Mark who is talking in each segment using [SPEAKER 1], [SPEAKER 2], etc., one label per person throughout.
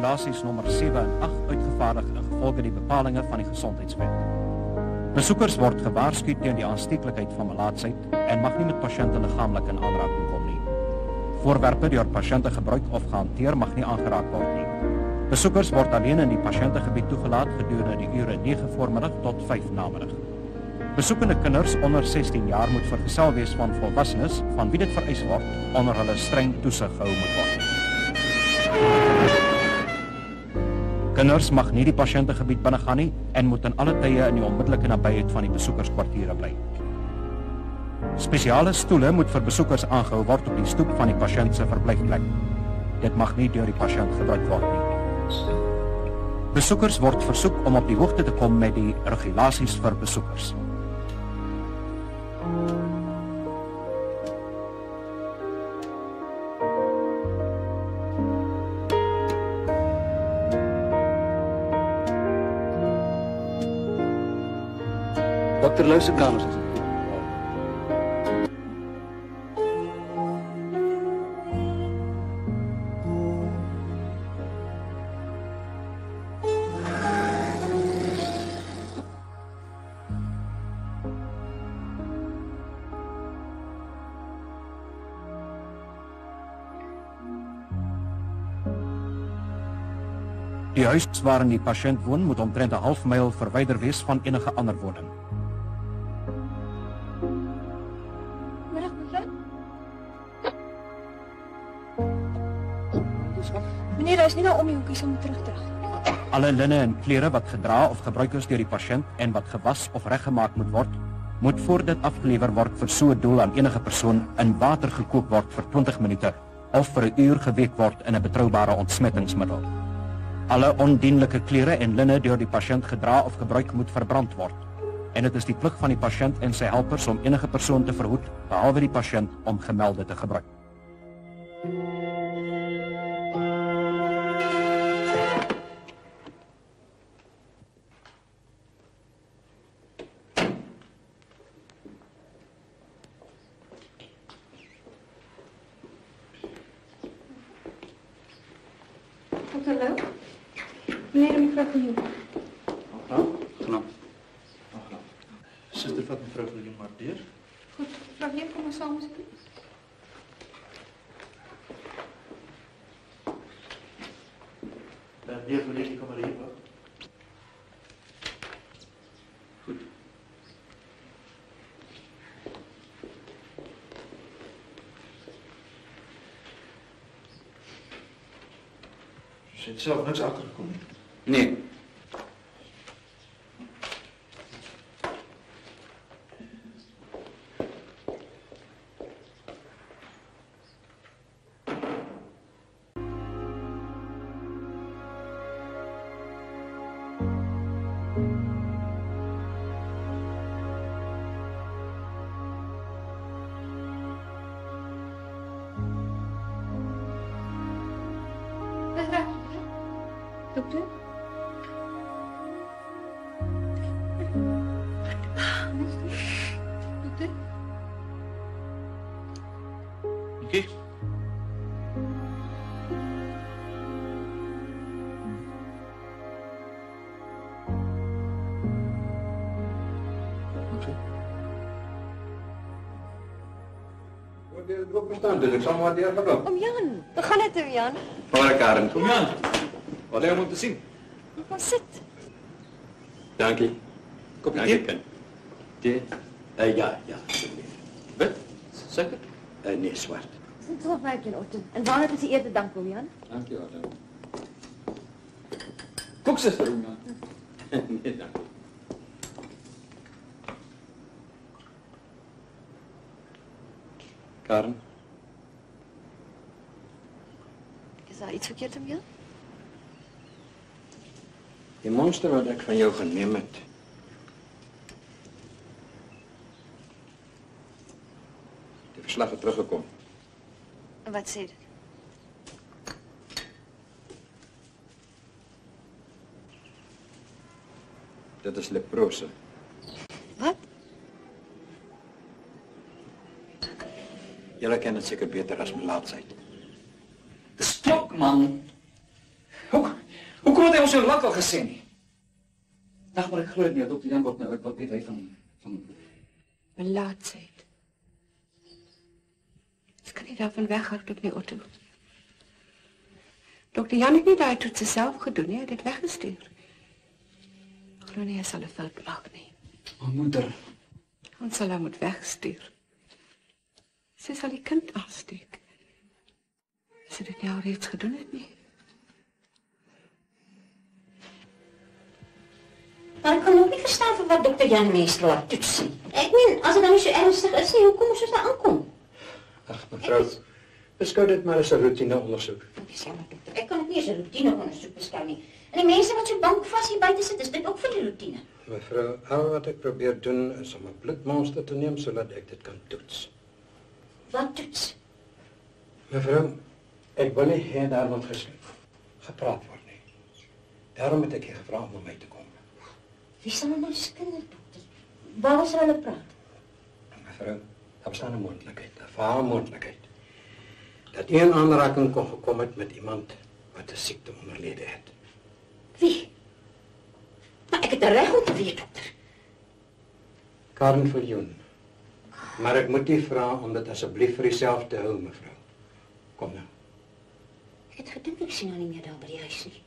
[SPEAKER 1] regulasies nommer 7 en 8 uitgevaardig ingevolge die bepalinge van die Gesondheidswet. Besoekers word gewaarsku teen die aansteeklikheid van melaatsheid en mag nie met pasiënte liggaamlik in aanraking kom nie. Voorwerpe deur pasiënte gebruik of gehanteer mag nie aangeraak word nie. Besoekers word alleen in die pasiëntegebied toegelaat gedurende die ure 9 voormiddag tot 5 namiddag. Besoekende kinders onder 16 jaar moet vergesel wees van volwassenes van wie dit vereis word onder hulle streng toesig gehou moet word. Kinders mag nie die pasiëntegebied binnegaan nie en moet in alle tye in die onmiddellike nabyheid van die besoekerskwartiere bly. Spesiale stoele moet vir besoekers aangehou word op die stoep van die pasiënt se verblyfplek. Dit mag nie deur die pasiënt gebruik word nie. Besoekers word versoek om op die hoogte te kom met die regulasies vir besoekers.
[SPEAKER 2] Dr. Lou se kamer.
[SPEAKER 1] Die huis waarin die pasiënt woon moet omtrent 'n half myl verwyder wees van enige ander woning.
[SPEAKER 3] Meneer, hy is nie nou om die hoekies om terug te gaan.
[SPEAKER 1] Alle linne en klere wat gedra of gebruik is deur die pasiënt en wat gewas of reggemaak moet word, moet voor dit afgelewer word vir so 'n doel aan enige persoon in water gekook word vir 20 minute of vir 'n uur geweek word in 'n betroubare ontsmettingsmiddel. Alle ondienlike klere en linne deur die pasiënt gedra of gebruik moet verbrand word. En dit is die plig van die pasiënt en sy helpers om enige persoon te verhoed, behalwe die pasiënt, om gemelde te gebruik.
[SPEAKER 3] Dr. Lou? Meneer en mevrouw Koeien.
[SPEAKER 2] Genam.
[SPEAKER 4] Suster, vat mevrou Koeien maar deur.
[SPEAKER 3] Goed, mevrouw Koeien, kom maar samen alsjeblieft.
[SPEAKER 4] Deur meneer, die kom maar hier wag.
[SPEAKER 2] Goed.
[SPEAKER 4] Sy het self niks agtergekom nie.
[SPEAKER 2] Nee.
[SPEAKER 3] Dokter? Dokter?
[SPEAKER 4] Okay.
[SPEAKER 2] Wat jy drop verstaan, dus ek sal maar deur gaan.
[SPEAKER 3] Om Jan, begin het oom Jan.
[SPEAKER 2] Môre Karen, kom aan. Wat lê om te sien?
[SPEAKER 3] Kom sit.
[SPEAKER 2] Dankie. Kopie
[SPEAKER 4] Dankie,
[SPEAKER 2] tee? Tee? Ja. Wit? Suiker? Nee, swart.
[SPEAKER 3] Dit is 15 Otten. En wanneer is die eerste dank oom Jan?
[SPEAKER 2] Dankie, Otto. Kook, suster, oom Jan. Nee, dankie. Karen?
[SPEAKER 3] Is daar iets verkeerd oom Jan?
[SPEAKER 2] Die monster wat ek van jou geneem het. Die verslag het teruggekom.
[SPEAKER 3] En wat sê dit?
[SPEAKER 2] Dit is leprose.
[SPEAKER 3] Wat?
[SPEAKER 2] Julle ken dit seker beter as melaatsheid.
[SPEAKER 5] Dis klok, man. Hoe? Hoekom het hy ons so lank al gesê nie? Dag, maar ek glo nie, dokter Jan word nou uit wat weet hy van
[SPEAKER 6] Belaatsheid. Ek kan nie daarvan weghardloop nie, Otto. Dokter Jan het nie daai toetse self gedoen nie, hy het dit weggestuur. Ek glo nie hy sal 'n fout maak nie.
[SPEAKER 5] O, moeder.
[SPEAKER 6] Ons sal hom moet wegstuur. Sy sal die kind afsteek. Sy dit nou reeds gedoen het nie.
[SPEAKER 7] Maar ek kan ook nie verstaan vir wat dokter Jan mens laat toets nie. Ek meen, as dit dan nie so ernstig is nie, hoekom moes ons daar aankom?
[SPEAKER 2] Ag, mevrou, beskou dit maar as 'n roetineondersoek.
[SPEAKER 7] Dis jammer, dokter. Ek kan dit nie as 'n roetineondersoek beskou nie. En die mense wat so bankvas hier buite sit, is dit ook vir die roetine.
[SPEAKER 2] Mevrou, al wat ek probeer doen is om 'n bloedmonster te neem sodat ek dit kan toets.
[SPEAKER 7] Wat toets?
[SPEAKER 2] Mevrou, ek wil nie hê daar moet gepraat word nie. Daarom het ek je gevra om na my te kom.
[SPEAKER 7] Wie sal nou skinder, dokter? Waar sal hulle praat?
[SPEAKER 2] Mevrou, daar bestaan 'n moontlikheid, 'n vage moontlikheid. Dat jy 'n aanraking kon gekom het met iemand wat 'n siekte onderlede het.
[SPEAKER 7] Wie? Maar ek het 'n reg om te weet, dokter.
[SPEAKER 2] Karen Viljoen. Maar ek moet u vra om dit asseblief vir uself te hou, mevrou. Kom nou.
[SPEAKER 7] Ek het gedink ek sien haar nie meer daar by die huis nie.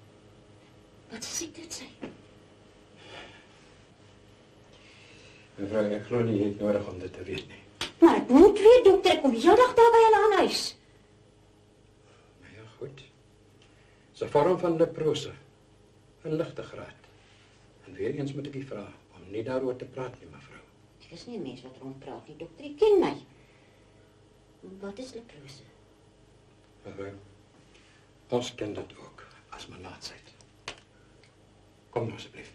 [SPEAKER 7] Wat sê dit sy?
[SPEAKER 2] Mevrou, ek glo nie jy het nodig om dit te weet nie.
[SPEAKER 7] Maar ek moet weet, dokter, ek kom heel dag daar by hulle aan huis.
[SPEAKER 2] Ja, goed. Dis 'n vorm van leprose. 'n ligte graad. En weer eens moet ek u vra om nie daaroor te praat nie, mevrou.
[SPEAKER 7] Ek is nie 'n mens wat rondpraat nie, dokter, jy ken my. Wat is leprose?
[SPEAKER 2] Mevrou, ons ken dit ook as melaatsheid. Kom nou asseblief.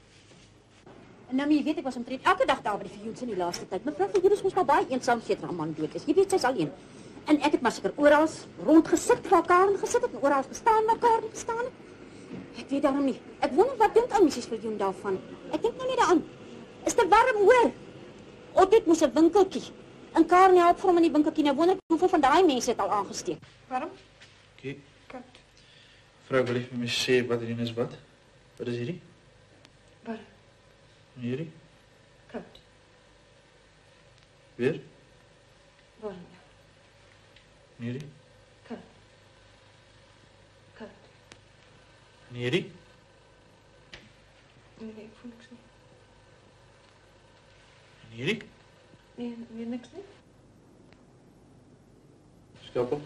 [SPEAKER 8] Nou, maar jy weet, ek was omtrent elke dag daar by die Viljoens in die laaste tyd. Mevrou Viljoens moes maar baie eensaam sit, haar man dood is. Jy weet, sy's alleen. En ek het maar seker oral rondgesit, waar Karen gesit het en oral gestaan, maar Karen gestaan het. Ek weet daarom nie. Ek wonder wat dink aan Mrs. Viljoen daarvan. Ek dink nou nie daaraan. Is te warm, hoor. Otto moes 'n winkeltjie. En Karen help vir hom in die winkeltjie. Nou wonder ek hoeveel van daai mense het al aangesteek.
[SPEAKER 6] Waarom?
[SPEAKER 4] Okay.
[SPEAKER 6] Kat.
[SPEAKER 4] Vrou, wil jy vir my sê wat hierdie is wat? Wat is hierdie?
[SPEAKER 6] Waar?
[SPEAKER 4] Hierdie?
[SPEAKER 6] Kat.
[SPEAKER 4] Weer?
[SPEAKER 6] Waar?
[SPEAKER 4] Hierdie?
[SPEAKER 6] Kat. Kat.
[SPEAKER 4] En hierdie?
[SPEAKER 6] Nee, ek voel niks nie.
[SPEAKER 4] En hierdie?
[SPEAKER 6] Nee, weer niks nie.
[SPEAKER 4] Skalpel?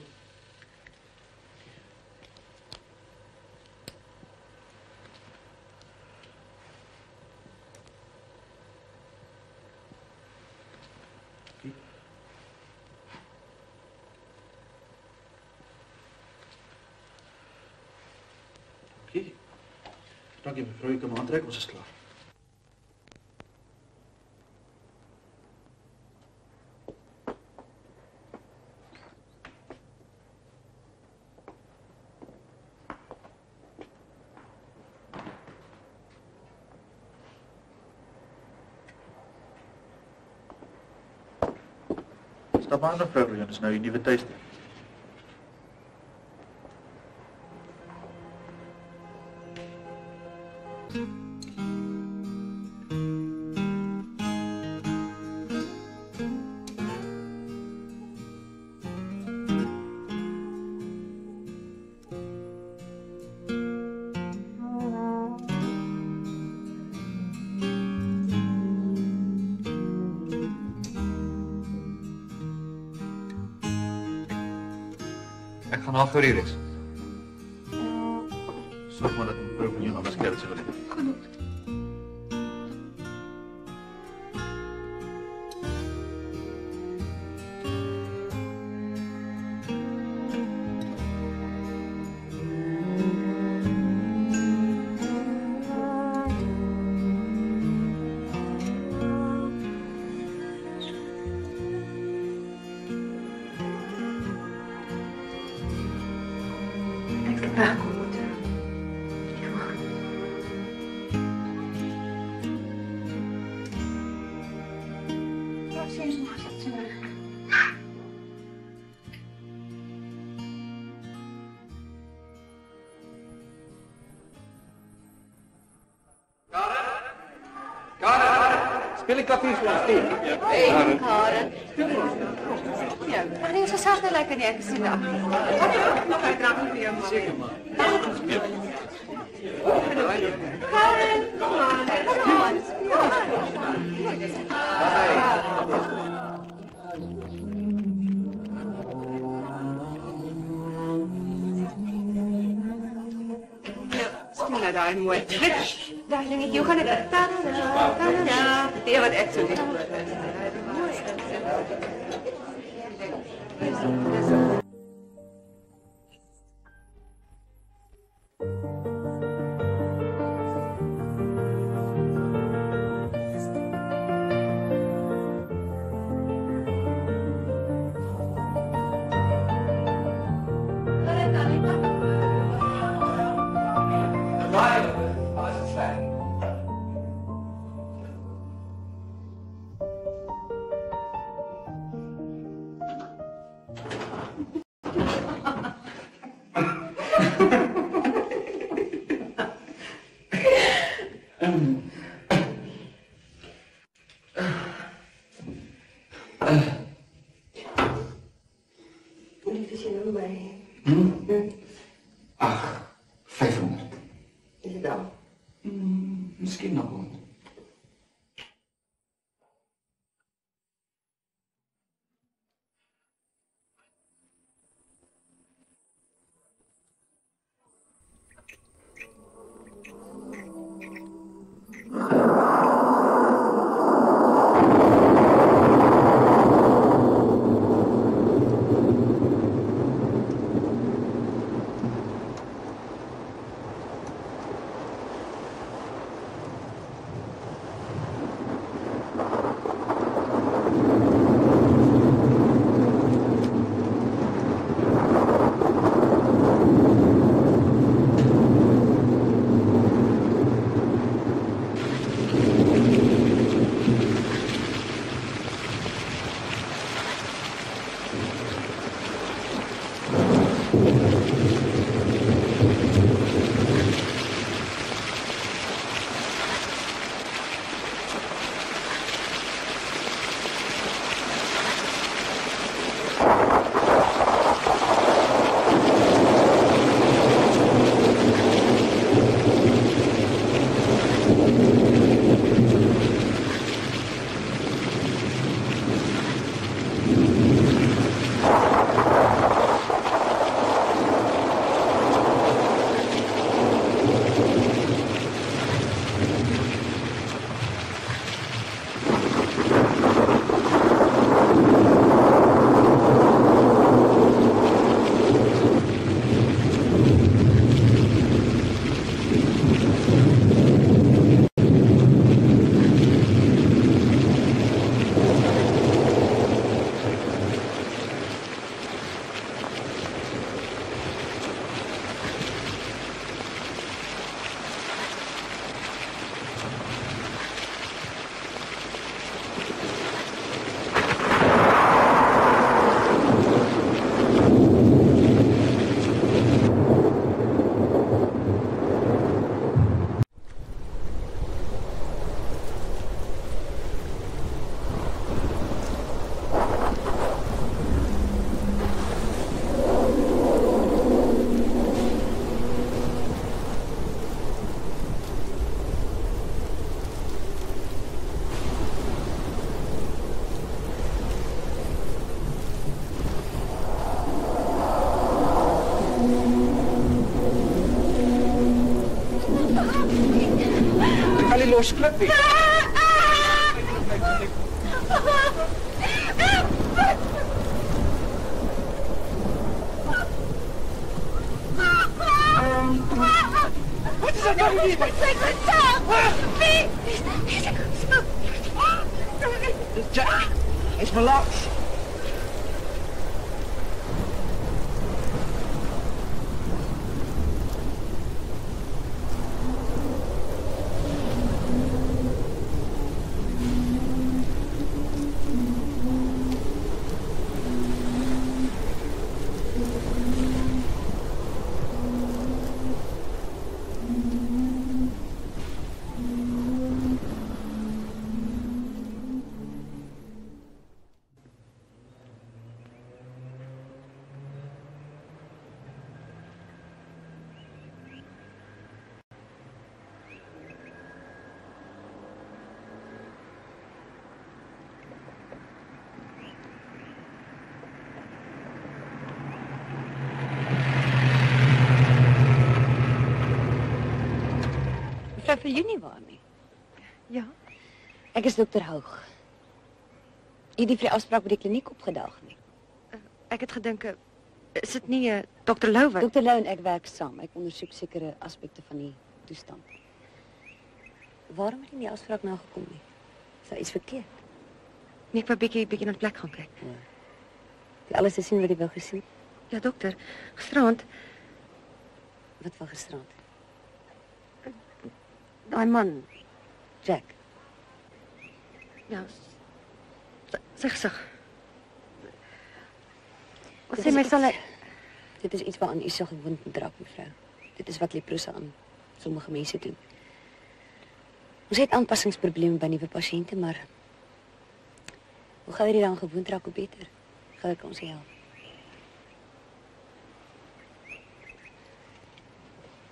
[SPEAKER 4] Oké. Dankie mevrou, jy kan me aantrek, ons is klaar. Stap aan mevrou Viljoen, dis nou die nuwe tuiste. Ek gaan al gou hier is. Sorg maar dat mevrou Viljoen alles kry wat sy wil hê.
[SPEAKER 6] Ek het wegkom, moeder. Ja, sien jy maar sit sy.
[SPEAKER 5] Speel die klavier vir ons, Steve.
[SPEAKER 6] Hey, Karen. Ja, maar nie so sagte lekker nie, ek sien dat. Nog 'n drank vir jou, seker maar. Karen, come on. Speel daai mooi. Darling, jy gaan dit. Ja, dit wat ek sê. Hoeveel is je nou bij?
[SPEAKER 5] Ach, 500.
[SPEAKER 6] Is het al?
[SPEAKER 5] Misschien nog 100. los klippie. Wat is dat nou hier? Jack, hij is belaks.
[SPEAKER 8] vir jou nie waar nie.
[SPEAKER 6] Ja.
[SPEAKER 8] Ek is dokter Houg. Jy het nie vir die afspraak by die kliniek opgedaag nie.
[SPEAKER 6] Ek het gedink, is dit nie Dr. Lou wat...
[SPEAKER 8] Dokter Lou en ek werk saam. Ek ondersoek sekere aspekte van die toestand. Waarom het jy nie die afspraak nagekom nie? Is daar iets verkeerd?
[SPEAKER 6] Nee, ek wou bietjie na die plek gaan kyk.
[SPEAKER 8] Ja. Die alles te sien wat jy wou gesien?
[SPEAKER 6] Ja, dokter, gisterand,
[SPEAKER 8] Wat van gisterand?
[SPEAKER 6] daai man,
[SPEAKER 8] Jack.
[SPEAKER 6] ja, sy gesig. Wat
[SPEAKER 8] Dit
[SPEAKER 6] sê
[SPEAKER 8] is
[SPEAKER 6] my
[SPEAKER 8] iets-
[SPEAKER 6] sal hy...
[SPEAKER 8] Dit is iets waaraan u so gewond moet raak, mevrou. Dit is wat leprose aan sommige mense doen. Ons het aanpassingsprobleme by nuwe pasiënte, maar hoe gouer jy dan gewoond raak, hoe beter. Gouer kan ons help.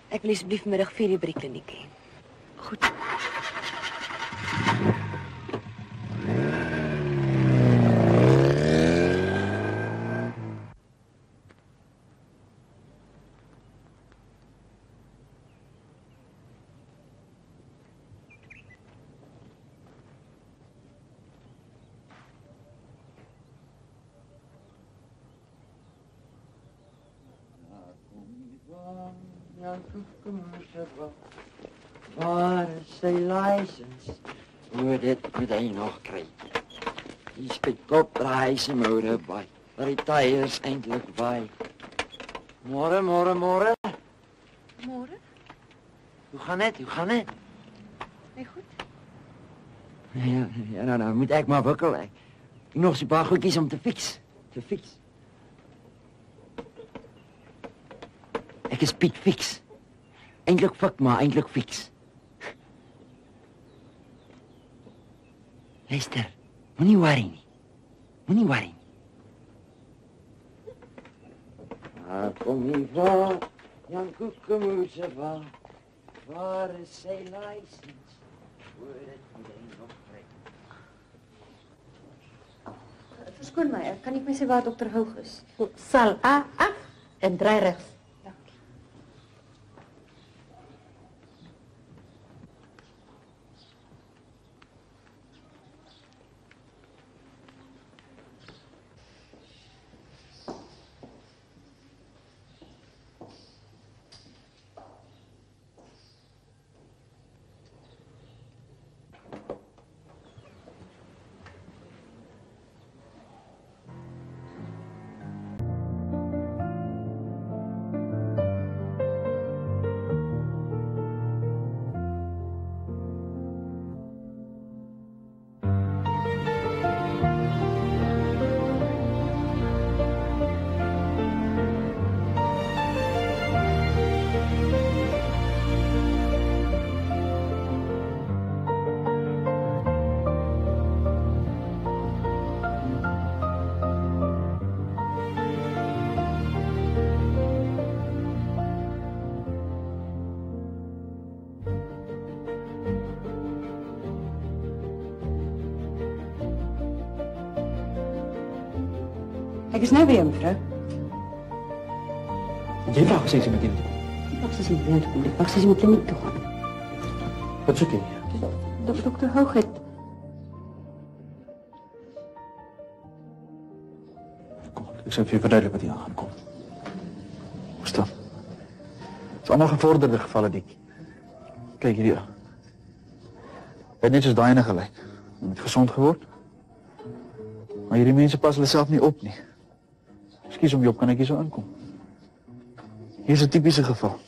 [SPEAKER 8] Ek wil asseblief middag 4:00 by die kliniek hê.
[SPEAKER 6] Goed.
[SPEAKER 9] Waar is sy license? Hoe dit moet hy nog kry. Die spytkop draai sy moure by. Maar die tyres eintlik waai. Môre.
[SPEAKER 6] Môre?
[SPEAKER 9] Hoe gaan dit?
[SPEAKER 6] Nee, goed.
[SPEAKER 9] Ja, nou moet ek maar wikkel. Ek nog so 'n paar goedjies om te fix. Ek is Piet Fix. Eintlik fik, maar eintlik fix. Luister, moenie worry nie. Kom hier, vrou. Jan Koekemoese, waar is sy license? Hoor dit moet hy nog kry.
[SPEAKER 6] Verskoon my, kan ek my sê waar dokter Houg is?
[SPEAKER 7] Sal A af en draai regs.
[SPEAKER 8] Ek is nou weer, mevrou.
[SPEAKER 4] Jy wou gesê sy moet iemand.
[SPEAKER 8] Ik wacht eens in de ruimte komen. Ik wacht eens in de kliniek toe gaan.
[SPEAKER 4] Wat soek jy?
[SPEAKER 6] Dokter Houg het...
[SPEAKER 4] Kom, ek sal vir jou verduidelik wat hier aangaan. Kom. Staan. Het is allemaal gevorderde gevalle, Diek. Kijk hier. Hy het net soos daai ene gelyk. Hy het gezond geword. Maar hierdie mense pas hulle self nie op nie. Ekskuus om Job, kan ek hier so inkom? Hier is 'n tipiese geval.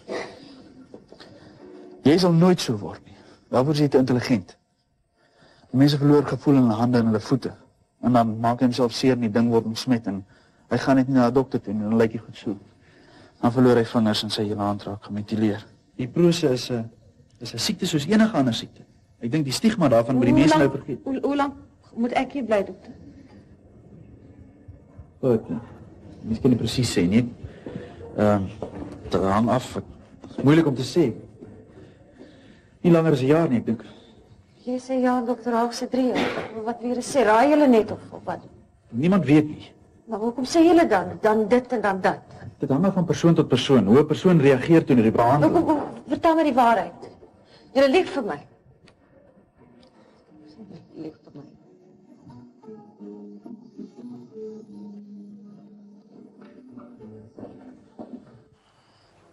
[SPEAKER 4] Jy sal nooit so word nie. Daarvoor is jy te intelligent. Die mense verloor gevoel in hulle hande en hulle voete. En dan maak hy homself seer en die ding word ontsmet en hy gaan net nie na 'n dokter toe en dan lyk hy goed so. Dan verloor hy vingers en sy hele hand raak gemutileer. Die prose is 'n siekte soos enige ander siekte. Ek dink die stigma daarvan by die mense nou vergeet.
[SPEAKER 6] Hoe lang moet ek hier bly, dokter?
[SPEAKER 4] Goed. Mens kan nie presies sê nie. Dit hang af. Het is moeilik om te sê. Nie langer as 'n jaar nie, ek dink.
[SPEAKER 6] Jy sê ja, dokter Houg se 3 jaar. Wat weer sê, raai julle net of wat?
[SPEAKER 4] Niemand weet nie.
[SPEAKER 6] Maar hoekom sê julle dan dit en dan dat?
[SPEAKER 4] Dit hang af van persoon tot persoon. Hoe 'n persoon reageer toe na die behandeling.
[SPEAKER 6] Vertel my die waarheid. Jy lieg vir my. Lieg vir my.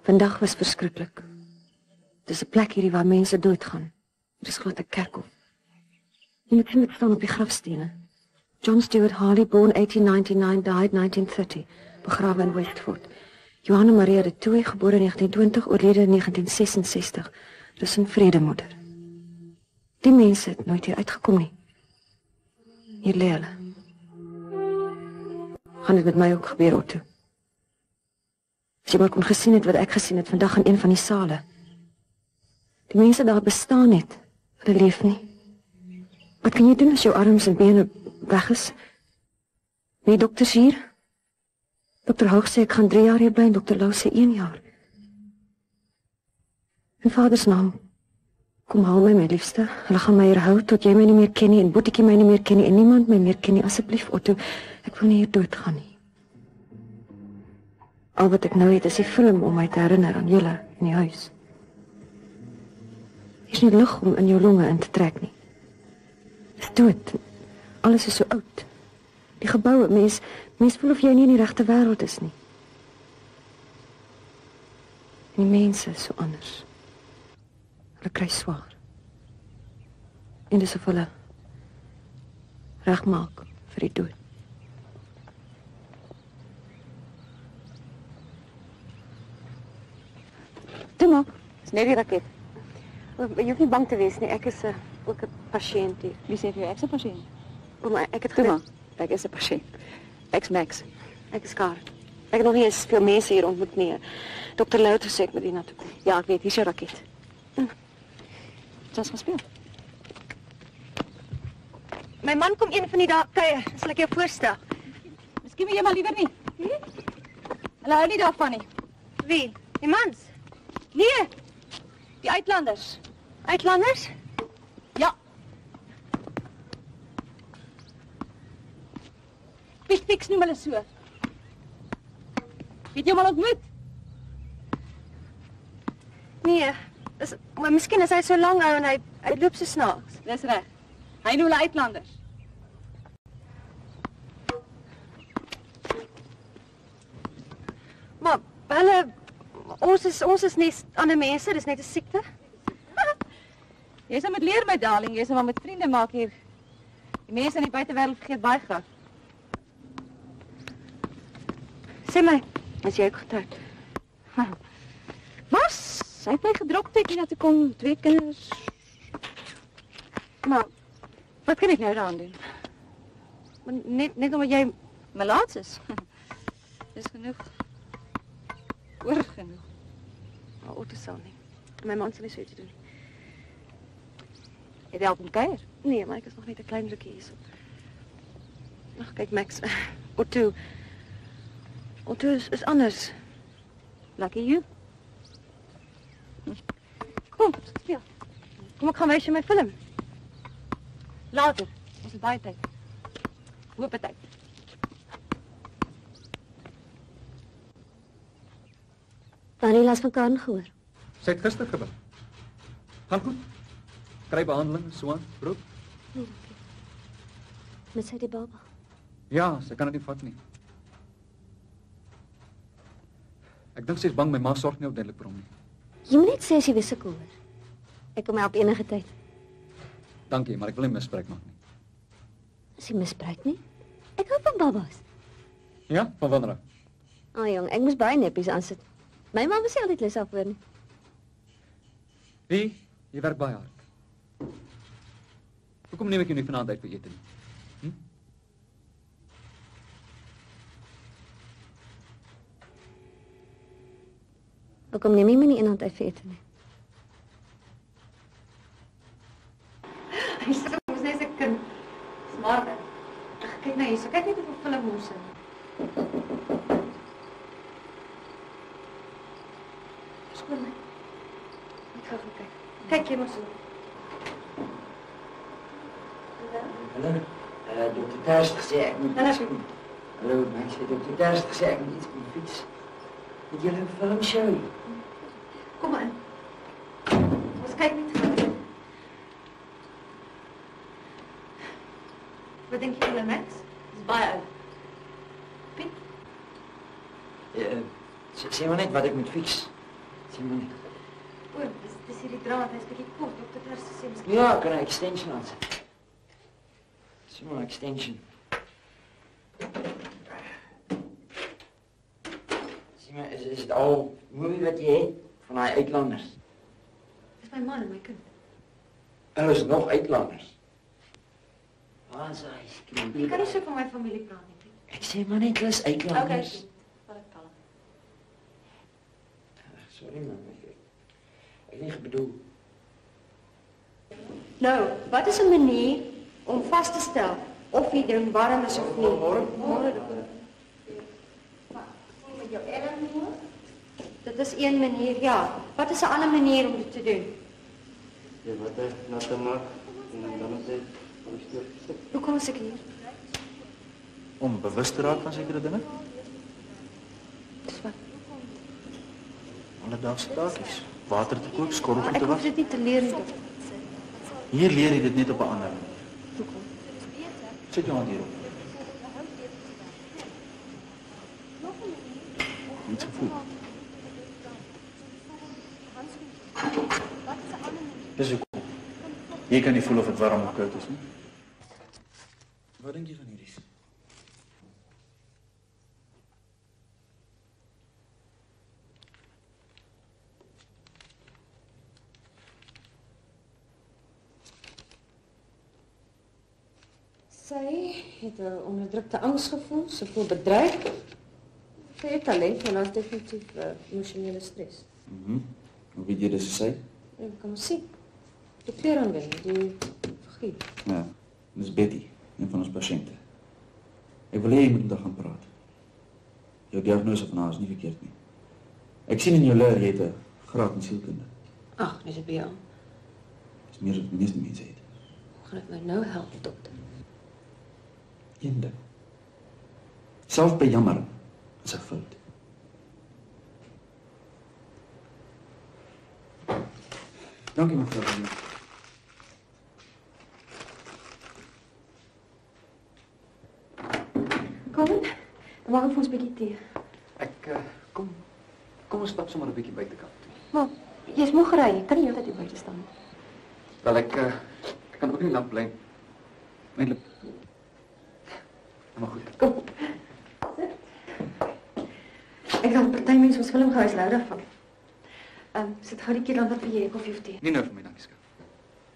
[SPEAKER 6] Vandag was verskriklik. Dis 'n plek hierdie waar mense doodgaan. Dis groot 'n kerkhof. Jy moet sien dit staan op die grafstene. John Stuart Harley, born 1899, died 1930, begrawe in Westford. Johanna Maria de Tooy, gebore 1920, oorlede 1966. Dis 'n vredemoeder. Die mense het nooit hier uitgekom nie. Hier lê hulle. Gaan dit met my ook gebeur, Otto? As jy maar kon gesien het wat ek gesien het vandag in een van die sale. Die mense daar bestaan net. Hulle leef nie. Wat kan jy doen as jou arms en bene weg is? Nee, dokters hier. Dokter Hoog sê ek gaan 3 jaar hier bly en dokter Lou sê 1 jaar. In vader se naam. Kom haal my, my liefste. Hulle gaan my hier hou tot jy my nie meer ken nie en Boetiekie my nie meer ken nie en niemand my meer ken nie. Asseblief, Otto, ek wil nie hier doodgaan nie. Al wat ek nou het is die film om my te herinner aan julle in die huis. Hier is nie lug om in jou longe in te trek nie. Dis dood. Alles is so oud. Die gebouwe, mens voel of jy nie in die regte wêreld is nie. En die mense is so anders. Hulle kry swaar. En dis of hulle regmaak vir die dood. Toe maar, is net die raket. Jy hoef nie bang te wees nie, ek is ook 'n pasiënt hier. Wie sê vir jou ek's 'n pasiënt? Maar ek het gedink, ek is 'n pasiënt. Ek's Max. Ek is Karen. Ek het nog nie eens veel mense hier ontmoet nie. Dokter Lou het gesê ek moet hier na toe kom. Ja, ek weet, hier is jou raket. Ons gaan speel. My man kom een van die dae kuier, sal ek jou voorstel. Miskien wil jy maar liewer nie. Hulle hou nie daarvan nie. Wie? Die mans? Nee, die uitlanders. Uitlanders? Ja. Piet Fix noem hulle so. Het jy hom al ontmoet? Nee, maar miskien is hy so lang ou en hy loop so snaaks. Dis reg. Hy noem hulle uitlanders. Maar hulle ons is nie ander mense, dis net 'n siekte. Jy sal met leer my darling, jy sal maar met vriende maak hier. Die mense in die buitewêreld vergeet baie gou. Sê my, is jy ook getroud? Was, hy het my gedrop toe na toe kom, 2 kinders. Maar wat kan ek nou daaraan doen? Maar net omdat jy melaats is. Dis genoeg. Oor genoeg. Maar Otto sal nie. My man sal nie so iets doen nie. Het jy help hom kuier? Nee, maar ek is nog net 'n klein rukkie hierso. Ag, kyk Max. Otto is anders. Lucky you. Kom, speel. Kom ek gaan wys jou my film. Later. Ons het baie tyd. Hoop tyd. Daniela van Karen gehoor.
[SPEAKER 1] Sy het gister gebel. Gaan goed. Kry behandeling, so aan, brood.
[SPEAKER 8] Nee, dankie. Met sy die baba.
[SPEAKER 1] Ja, sy kan dit nie vat nie. Ek dink sy is bang my ma sorg nie ordentlik vir hom nie.
[SPEAKER 8] Jy moet net sê as jy weer sukkel hoor. Ek kom help enige tyd.
[SPEAKER 1] Dankie, maar ek wil nie misbruik maak nie.
[SPEAKER 8] As jy misbruik nie? Ek hou van babas.
[SPEAKER 1] Ja, van wanneer af?
[SPEAKER 8] Jong, ek moes baie neppies aansit. My ma was nie altyd lus daarvoor nie.
[SPEAKER 1] Wie? Jy werk baie hard. Hoekom neem ek jou nie vanaand uit vir ete nie?
[SPEAKER 8] Hoekom neem jy my nie iemand uit vir ete nie? Hy sê ons net 'n kind. Smart. Kyk nou hierso, kyk net hoe film ons is. Skoon my. Ek gaan kyk. Kyk jy maar so.
[SPEAKER 9] Hallo, dokter Ters het gesê ek moet... Hallo, mense, dokter Ters het gesê ek moet iets met die fiets. Moet julle 'n film show?
[SPEAKER 8] Kom maar in. Ons kyk net.
[SPEAKER 6] Wat dink jy van die mens?
[SPEAKER 8] Dis baie oud.
[SPEAKER 9] Sê maar net wat ek moet fix. Sê maar net.
[SPEAKER 6] O, dis hierdie draad, hy's bietjie kort. Dokter Terse sê miskien.
[SPEAKER 9] Ja, kan 'n extension aansit. Sê maar 'n extension. Sê maar, is dit al movie wat jy het van daai uitlanders?
[SPEAKER 6] Dis my man en my kind.
[SPEAKER 9] Hulle is nog uitlanders. Waar is hy?
[SPEAKER 6] Jy kan nie so van my familie praat nie, Piet.
[SPEAKER 9] Ek sê maar net, hulle is uitlanders.
[SPEAKER 8] Okay. Val ek kalm.
[SPEAKER 9] Sorry man, ek nie bedoel.
[SPEAKER 3] Nou, wat is 'n manier om vas te stel of die ding warm is of nie? Môre. Met jou elleboog? Dit is een manier, ja. Wat is 'n ander manier om dit te doen?
[SPEAKER 10] Ja, wat hy nat te maak en dan moet hy
[SPEAKER 6] Hoe kom ek hier?
[SPEAKER 4] Om bewus te raak van sekere dinge?
[SPEAKER 6] Dis wat.
[SPEAKER 4] Alledaagse taakies. Water te kook,
[SPEAKER 6] Maar
[SPEAKER 4] skorrelgoed
[SPEAKER 6] ek
[SPEAKER 4] te
[SPEAKER 6] hoef
[SPEAKER 4] was.
[SPEAKER 6] dit nie te leer nie.
[SPEAKER 4] Hier leer jy dit net op 'n ander manier.
[SPEAKER 6] Hoekom?
[SPEAKER 4] Sit jou hand hierop. Iets gevoel. Dis hoekom. Jy kan nie voel of dit warm of koud is nie. Wat dink jy van hierdie?
[SPEAKER 3] Sy het 'n onderdrukte angsgevoel, sy voel bedreig. Sy het talent, maar daar's definitief emosionele stres.
[SPEAKER 4] Hoe weet jy dis sy?
[SPEAKER 3] Jy kan maar sien. Die kleur aan wen, die figuur.
[SPEAKER 4] Ja, dis Betty, een van ons pasiënte. Ek wil hê jy moet met haar gaan praat. Jou diagnose van haar is nie verkeerd nie. Ek sien in jou leer jy het 'n graad in sielkunde.
[SPEAKER 6] Ag, dis 'n BA.
[SPEAKER 4] Dis meer as wat die meeste mense het.
[SPEAKER 6] Gaan dit my nou help, dokter?
[SPEAKER 4] Een ding. Selfs by jammer is 'n fout. Dankie mevrou.
[SPEAKER 6] Kom, dan maak ek vir ons 'n bietjie tee.
[SPEAKER 5] Kom ons stap sommer 'n bietjie buitekant toe.
[SPEAKER 6] Maar jy's moeg gery, jy kan nie heeltyd hier buite staan nie.
[SPEAKER 5] Wel ek kan ook nie lank bly. Eintlik. Maar goed.
[SPEAKER 6] Kom. Ek gaan party mense ons film gehuis lou daarvan. Sit gou die keer dan wat vir jy koffie of tee.
[SPEAKER 5] Nie nou vir my dankie skat.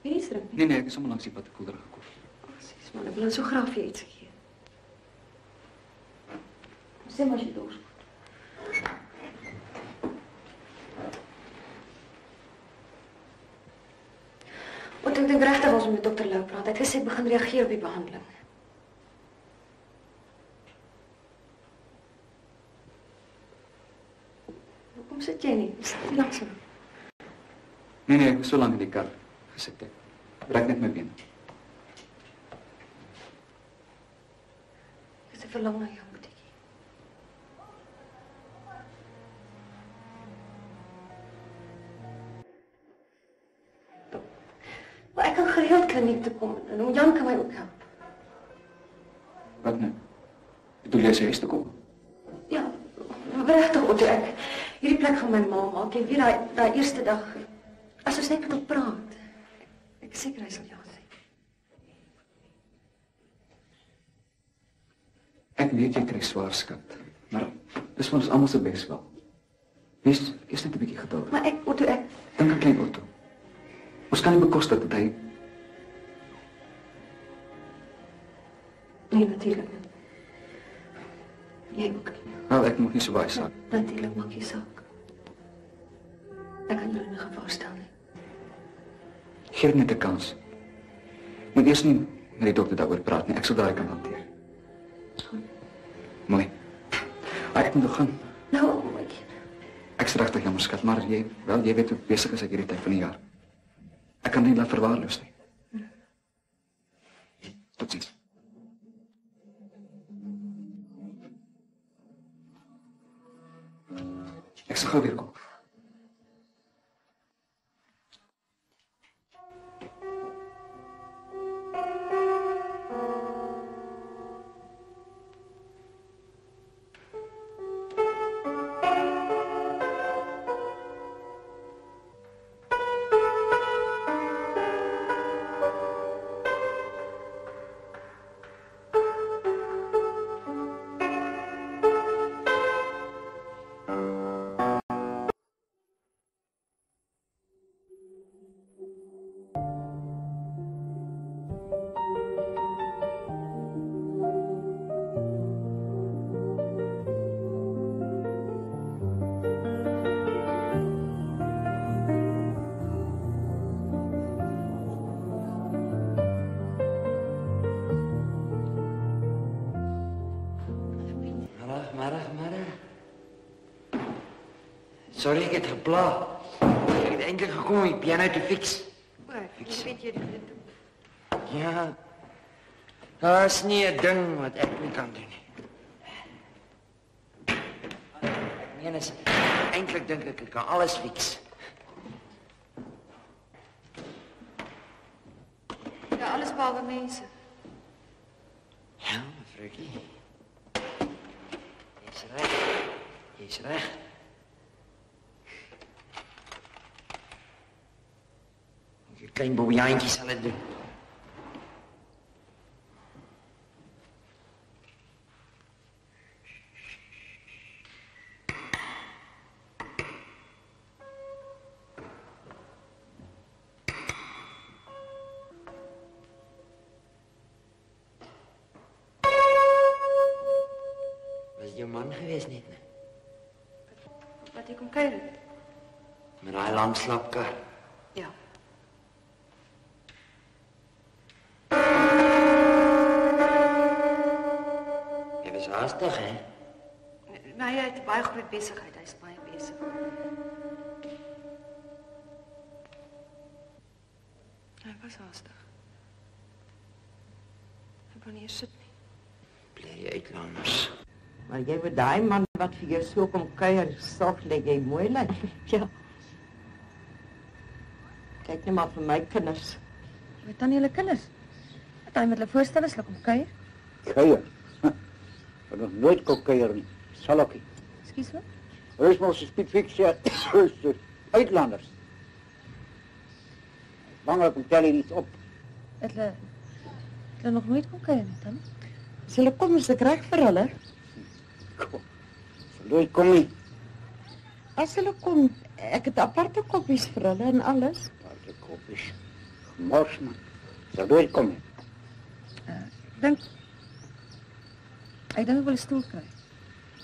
[SPEAKER 6] Wie nie drink nie.
[SPEAKER 5] Nee, ek is sommer langs die pad 'n koelere gekoop.
[SPEAKER 6] Sis, man, ek wil so graag vir jou iets gee. Sê maar as jy dors. Wat ek dink regtig ons moet met dokter Lou praat. Hy het gesê begin reageer op die behandeling. Hoekom sit jy nie? Sit jy langsaam?
[SPEAKER 5] Nee, ek was so lank in die kar gesit het. Breek net my bene.
[SPEAKER 6] Dis 'n verlang na jou, Boetjie. Maar ek kan gereeld kliniek toe kom en oom Jan kan my ook help.
[SPEAKER 5] Wat nou? Bedoel jy sy huis toe kom?
[SPEAKER 6] Ja, regtig Otto, hierdie plek gaan my ma maak. Jy weet daai eerste dag as ons net met hom praat. Ek is seker hy sal ja sê.
[SPEAKER 5] Ek weet jy kry swaar skat, maar dis vir ons almal se bes wel. Wees net 'n bietjie geduldig.
[SPEAKER 6] Maar Otto,
[SPEAKER 5] Dink aan klein Otto. Ons kan nie bekostig dat hy
[SPEAKER 6] nee, natuurlik nie. Jy ook.
[SPEAKER 5] wel ek mag nie so baie saak.
[SPEAKER 6] Natuurlik maak jy saak. Ek kan jou in 'n gevaar stel nie.
[SPEAKER 5] Gee net 'n kans. Moet eers nie met die dokter daaroor praat nie. Ek sal daai kan hanteer.
[SPEAKER 6] Goed.
[SPEAKER 5] Mooi. Maar ek moet nog gaan.
[SPEAKER 6] Nou, my kind.
[SPEAKER 5] Ek is regtig jammer skat, maar jy weet hoe besig is ek hierdie tyd van die jaar. Ek kan nie laat verwaarloos nie. Totsiens. Ek sal gou weer kom.
[SPEAKER 9] Sorry, ek het gepla. Ek het eintlik gekom om die piano te fix.
[SPEAKER 6] Fix. Weet jy dit?
[SPEAKER 9] Ja. Daar's nie 'n ding wat ek nie kan doen nie. Eintlik dink ek kan alles fix.
[SPEAKER 6] Ja, alles behalwe mense.
[SPEAKER 9] Ja, mevroukie. Jy's reg. Jy's reg. Die klein bobbejantjie sal dit doen. Jou man geweest net, né?
[SPEAKER 6] Wat jy kom kuier het?
[SPEAKER 9] Met daai lang slapkar.
[SPEAKER 6] Ja.
[SPEAKER 9] Jy was haastig, hè?
[SPEAKER 6] Nou, hy het baie groot besigheid, hy's baie besig. Hy was haastig. Hy kon nie eens sit nie.
[SPEAKER 9] Bly jy uitlanders.
[SPEAKER 11] Maar jy weet daai man wat vir jou so kom kuier, sorg dat jy mooi lyk.
[SPEAKER 6] Ja.
[SPEAKER 11] Kyk net maar vir my kinders.
[SPEAKER 6] Wat dan julle kinders? Wat hy met hulle voorstel is, kom kuier.
[SPEAKER 12] Kuier? Ek nog nooit kon kuier nie. Sal ook nie.
[SPEAKER 6] Ekskuus wat?
[SPEAKER 12] Wees maar spesifiek sê, uitlanders. Belangrijk om tel hier iets op.
[SPEAKER 6] Het hulle nog nooit kom kuier nie, dan?
[SPEAKER 11] As hulle kom, is ek reg vir hulle.
[SPEAKER 12] Kom. Nooit kom nie.
[SPEAKER 11] As hulle kom, ek het aparte koppies vir hulle en alles.
[SPEAKER 12] Aparte koppies. Mors man. Sal nooit kom nie.
[SPEAKER 6] Ek dink ek wil 'n stoel kry.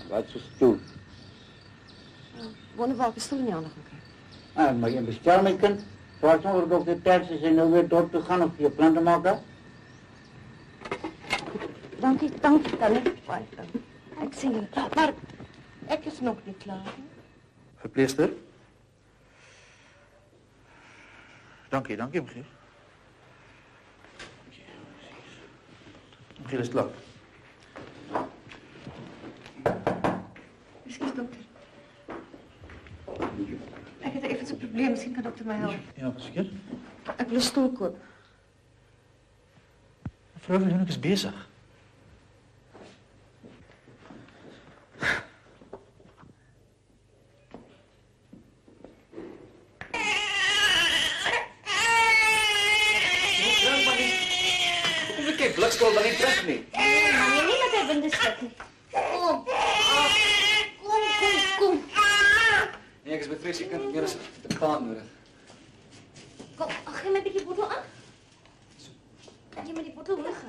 [SPEAKER 12] Wat is 'n stoel?
[SPEAKER 6] Wonder waar ek 'n stoel in die hande gaan kry.
[SPEAKER 12] Maar jy bestel my kind. Vraag maar of dokter Tersius en nou weer dorp toe gaan of jy plan te maak.
[SPEAKER 11] Dankie, Tannie. Baie dankie. Ek sien julle. Maar ek is nog nie klaar nie.
[SPEAKER 4] Verpleegster? Dankie, Michiel. Michiel is klaar.
[SPEAKER 6] Ekskuus dokter. Ek het effens 'n probleem, miskien kan dokter my help.
[SPEAKER 4] Ja, seker.
[SPEAKER 6] Ek wil 'n stoel koop.
[SPEAKER 4] Mevrou van Jonik is besig.
[SPEAKER 5] Kyk, blikskool dan nie terug nie.
[SPEAKER 7] Nee, man, jy nie dat hy winde stik nie. Kom.
[SPEAKER 5] Nee, ek is bevrees ek kan meer as 'n kaart nodig.
[SPEAKER 7] Kom, gee my 'n bietjie bottel aan. Kan jy met die bottel hoog?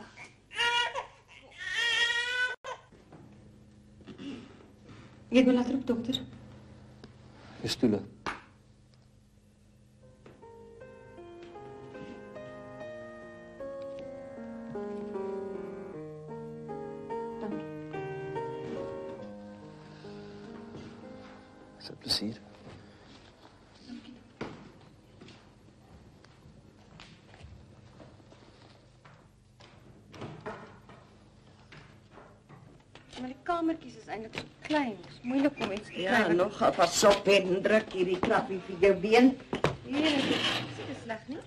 [SPEAKER 6] Jy wil later op dokter.
[SPEAKER 5] Die stoele.
[SPEAKER 4] Is 'n plesier.
[SPEAKER 6] Maar die kamertjies is eintlik so klein. Dit is moeilik om iets te kry.
[SPEAKER 11] Ja, nog pas op en druk hierdie trappie vir jou been.
[SPEAKER 6] Nee, dit is sleg nie.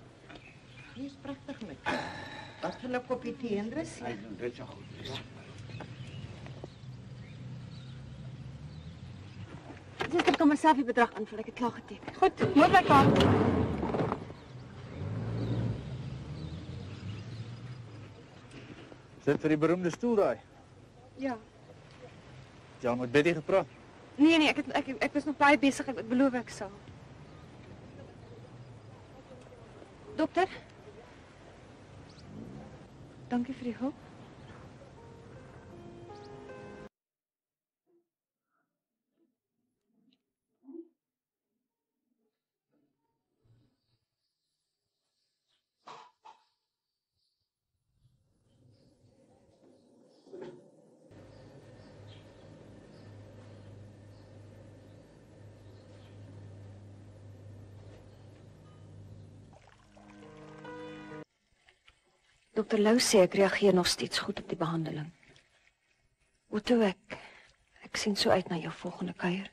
[SPEAKER 11] Hier is pragtig met. Wat vir 'n koppie tee en rus?
[SPEAKER 12] Dit is goed.
[SPEAKER 6] Dis ek kan myself die bedrag invul. Ek het klaar geteken. Goed, mooi bly klaar.
[SPEAKER 4] Sit vir die beroemde stoel daai.
[SPEAKER 6] Ja.
[SPEAKER 4] Jy het met Betty gepraat.
[SPEAKER 6] Nee, ek was nog baie besig. Ek beloof ek sal. Dokter? Dankie vir die hulp. Dr. Lou sê ek reageer nog steeds goed op die behandeling. Otto, ek sien so uit na jou volgende kuier.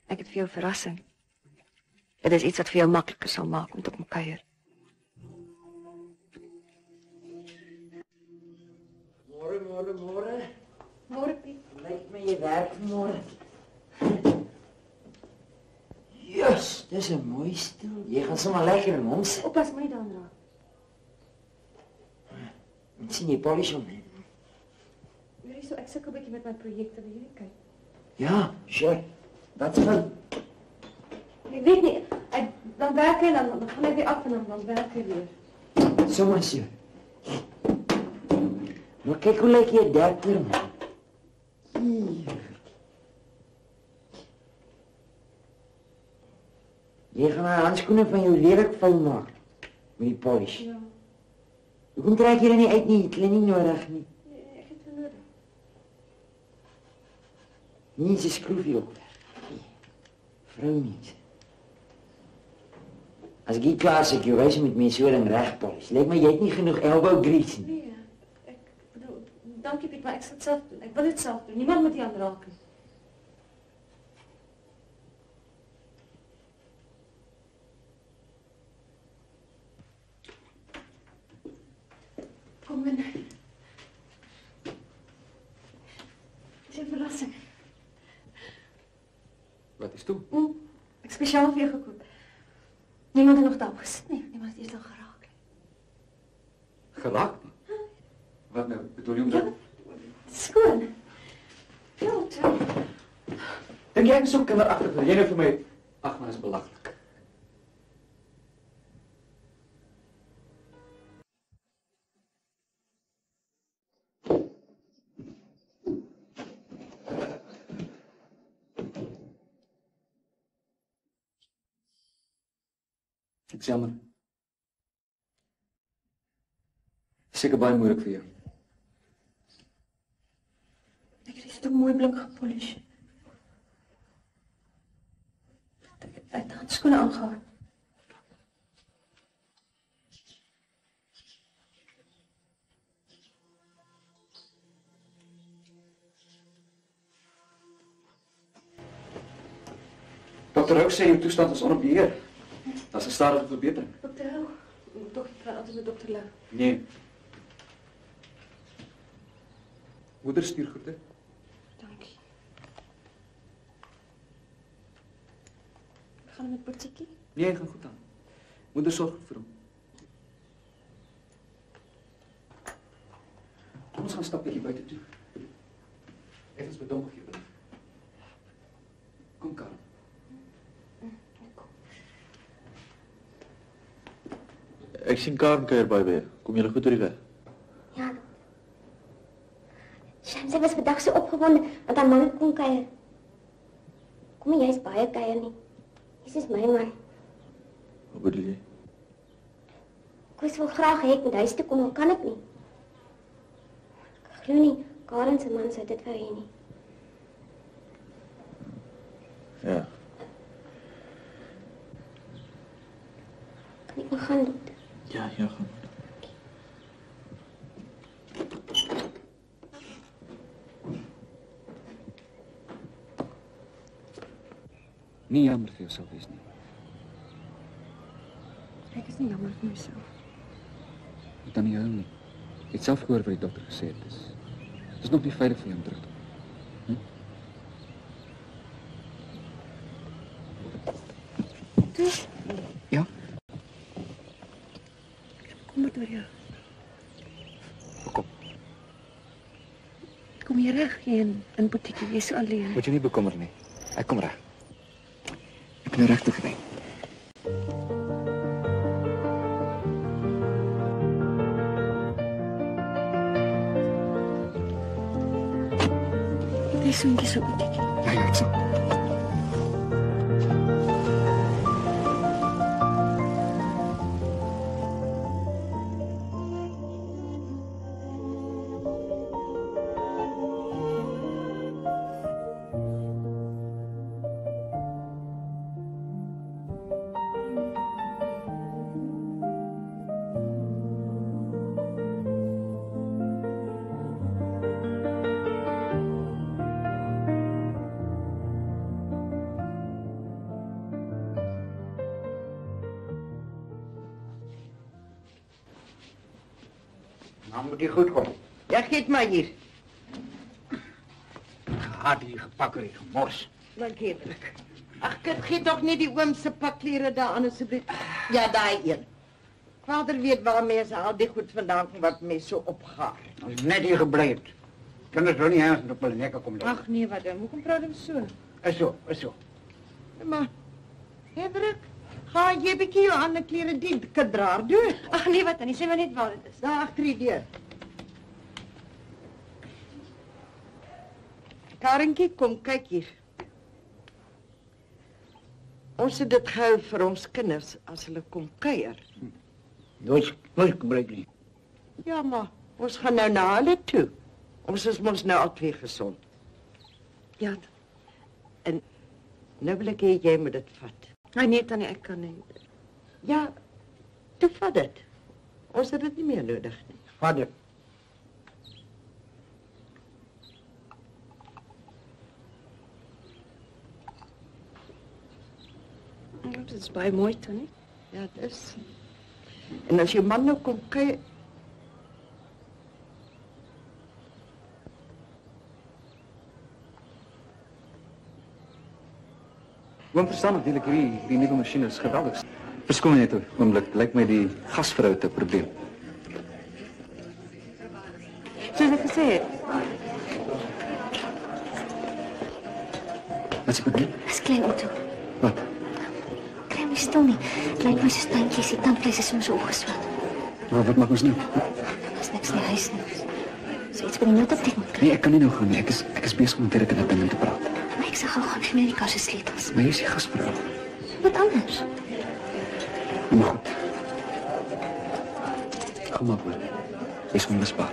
[SPEAKER 6] Ek het vir jou 'n verrassing. Dit is iets wat vir jou makliker sal maak om te kom kuier.
[SPEAKER 9] Môre.
[SPEAKER 3] Môre, Piet.
[SPEAKER 9] Lyk my jy werk môre. Yes, dis 'n mooi stoel. Jy gaan sommer lekker in hom sit.
[SPEAKER 3] Oppas my dan raak.
[SPEAKER 9] Ek sien jy polish hom.
[SPEAKER 3] Hoorie so, ek sukkel 'n bietjie met my projekte, wil jy kyk?
[SPEAKER 9] Ja, sure. That's fine.
[SPEAKER 3] Ek weet nie, dan werk hy, dan gaan hy weer af en dan werk hy weer.
[SPEAKER 9] Sommer so. Maar kyk hoe lyk jy dapper, man. Jy gaan my handskoene van jou lelik vuil maak met die polish.
[SPEAKER 3] Ja.
[SPEAKER 9] Hoekom trek jy dan nie uit nie? Het hulle nie nodig nie.
[SPEAKER 3] Nee, ek het het nodig.
[SPEAKER 9] Nie se skroef hier op. Vrouwmense. As ek klaar is, ek jou wys met my so ding reg polish. Lyk my jy het nie genoeg elbow grease nie.
[SPEAKER 3] Nee, ek bedoel, dankie Piet, maar ek sal dit self doen. Ek wil dit self doen. Niemand moet hier aan raak nie. Kom in. Dis 'n verrassing.
[SPEAKER 5] Wat is toe?
[SPEAKER 3] Ek spesiaal vir jou gekoop. Niemand het nog daarop gesit nie. Niemand het eers al geraak nie.
[SPEAKER 5] Geraak? Wat nou? Bedoel jy omdat...
[SPEAKER 3] Skoon. Ja, toe.
[SPEAKER 5] Dink jy ek is so kinderagtig dat jy nou vir my... Ag man, is belaglik. Ek is jammer. Seker baie moeilik vir jou.
[SPEAKER 3] Ek het dit mooi blink gepolish. Ek het handskoene aangehad.
[SPEAKER 5] Dokter Houk sê jou toestand is onder beheer. Dat is 'n stadige verbetering.
[SPEAKER 3] Dokter Hou, dokter praat altyd met dokter Lou.
[SPEAKER 5] Nee. Moeder stuur groete.
[SPEAKER 3] Dankie. Gaan we met Boetjiekie?
[SPEAKER 5] Nee, gaan goed aan. Moeder sorg goed vir hom. Ons gaan stap bietjie buite toe. Effens bedank vir jou. Kom Karel.
[SPEAKER 4] Ek sien Karen kuier by weer. Kom julle goed oor die weg?
[SPEAKER 7] Ja. Sy was vandag so opgewonde want haar man kon kuier. Kom jy is baie kuier nie. Dis is my man.
[SPEAKER 4] Wat bedoel jy?
[SPEAKER 7] Ek wil graag hê ek moet huis toe kom, maar kan ek nie. Ek glo nie Karen se man sou dit wou hê nie.
[SPEAKER 4] Ja.
[SPEAKER 7] Kan ek maar gaan, dokter?
[SPEAKER 4] Ja, gaan.
[SPEAKER 5] Nie jammer vir jouself wees nie.
[SPEAKER 6] Ek is nie jammer vir myself.
[SPEAKER 5] Ek dan nie huil nie. Jy het self gehoor wat die dokter gesê het. Dit is nog nie veilig vir jou om terug te kom.
[SPEAKER 6] Dus?
[SPEAKER 5] Ja?
[SPEAKER 6] Kom maar door jou.
[SPEAKER 5] Hoekom?
[SPEAKER 6] Kom jy reg hier in Boetjiekie, jy is so alleen.
[SPEAKER 5] Moet jy nie bekommer nie. Ek kom reg. Ek ben nou regtig gewen.
[SPEAKER 6] Jy is soentjie so Boetjiekie.
[SPEAKER 5] Ja, ek sal.
[SPEAKER 12] Nou moet die goed komen.
[SPEAKER 11] Ja, geet maar hier.
[SPEAKER 12] Haat die gepakker, die gemors.
[SPEAKER 11] Dank. Ach, kind, gee toch niet die oomse pakkleren daar aan, alsjeblieft. Ja, daar een. Vader weet waarmee ze al die goed vandaan komt wat mee zo opgaat.
[SPEAKER 12] Dat is net hier gebleven. Kinders wil niet eens op mijn nekken komen.
[SPEAKER 11] Ach nee, wat dan? Hoekom praat hem zo?
[SPEAKER 12] Is zo.
[SPEAKER 11] Maar, Hendrik, ga je een beetje je andere kleren die kadraar doen?
[SPEAKER 6] Ag nee, wat dan? Sê maar net waar dit is.
[SPEAKER 11] Daar achter die deur. Karinkie, kom, kyk hier. Ons het dit gehou vir ons kinders as hulle kom kuier.
[SPEAKER 12] Nooit gebruik nie.
[SPEAKER 11] Ja, maar ons gaan nou na hulle toe. Ons is mos nou al twee gezond. Ja. En nou wil ek hê jy moet dit vat.
[SPEAKER 6] Nee, Tannie, ek kan nie.
[SPEAKER 11] Ja, toe vat dit. Ons het dit nie meer nodig nie.
[SPEAKER 12] Vat dit.
[SPEAKER 6] Dit is baie mooi, Tannie.
[SPEAKER 11] Ja, het is. En as jou man nou kom kuier...
[SPEAKER 5] Oom verstaan natuurlijk, die nieuwe machine is geweldig. Verskoon my net 'n oomblik, lyk my die gasvrou het 'n probleem.
[SPEAKER 6] Soos ek gesê het.
[SPEAKER 5] Wat is die probleem?
[SPEAKER 7] Dis klein Otto.
[SPEAKER 5] Wat?
[SPEAKER 7] Kry my stil nie. Het lyk my soos tandjies, die tandvlees is soms opgeswat.
[SPEAKER 5] Wat maak ons nou?
[SPEAKER 7] Daar's niks in die huis nie. So iets by die noodoptiek moet kry.
[SPEAKER 5] Nee, ek kan nie nou gaan nie. Ek is besig om direk met ding te praat.
[SPEAKER 7] Maar ek sal gou gaan vir Amerika se sleutels.
[SPEAKER 5] Maar jy is die gasvrou.
[SPEAKER 7] Wat anders?
[SPEAKER 5] Maar goed. Kom maar, broer. Wees onmisbaar.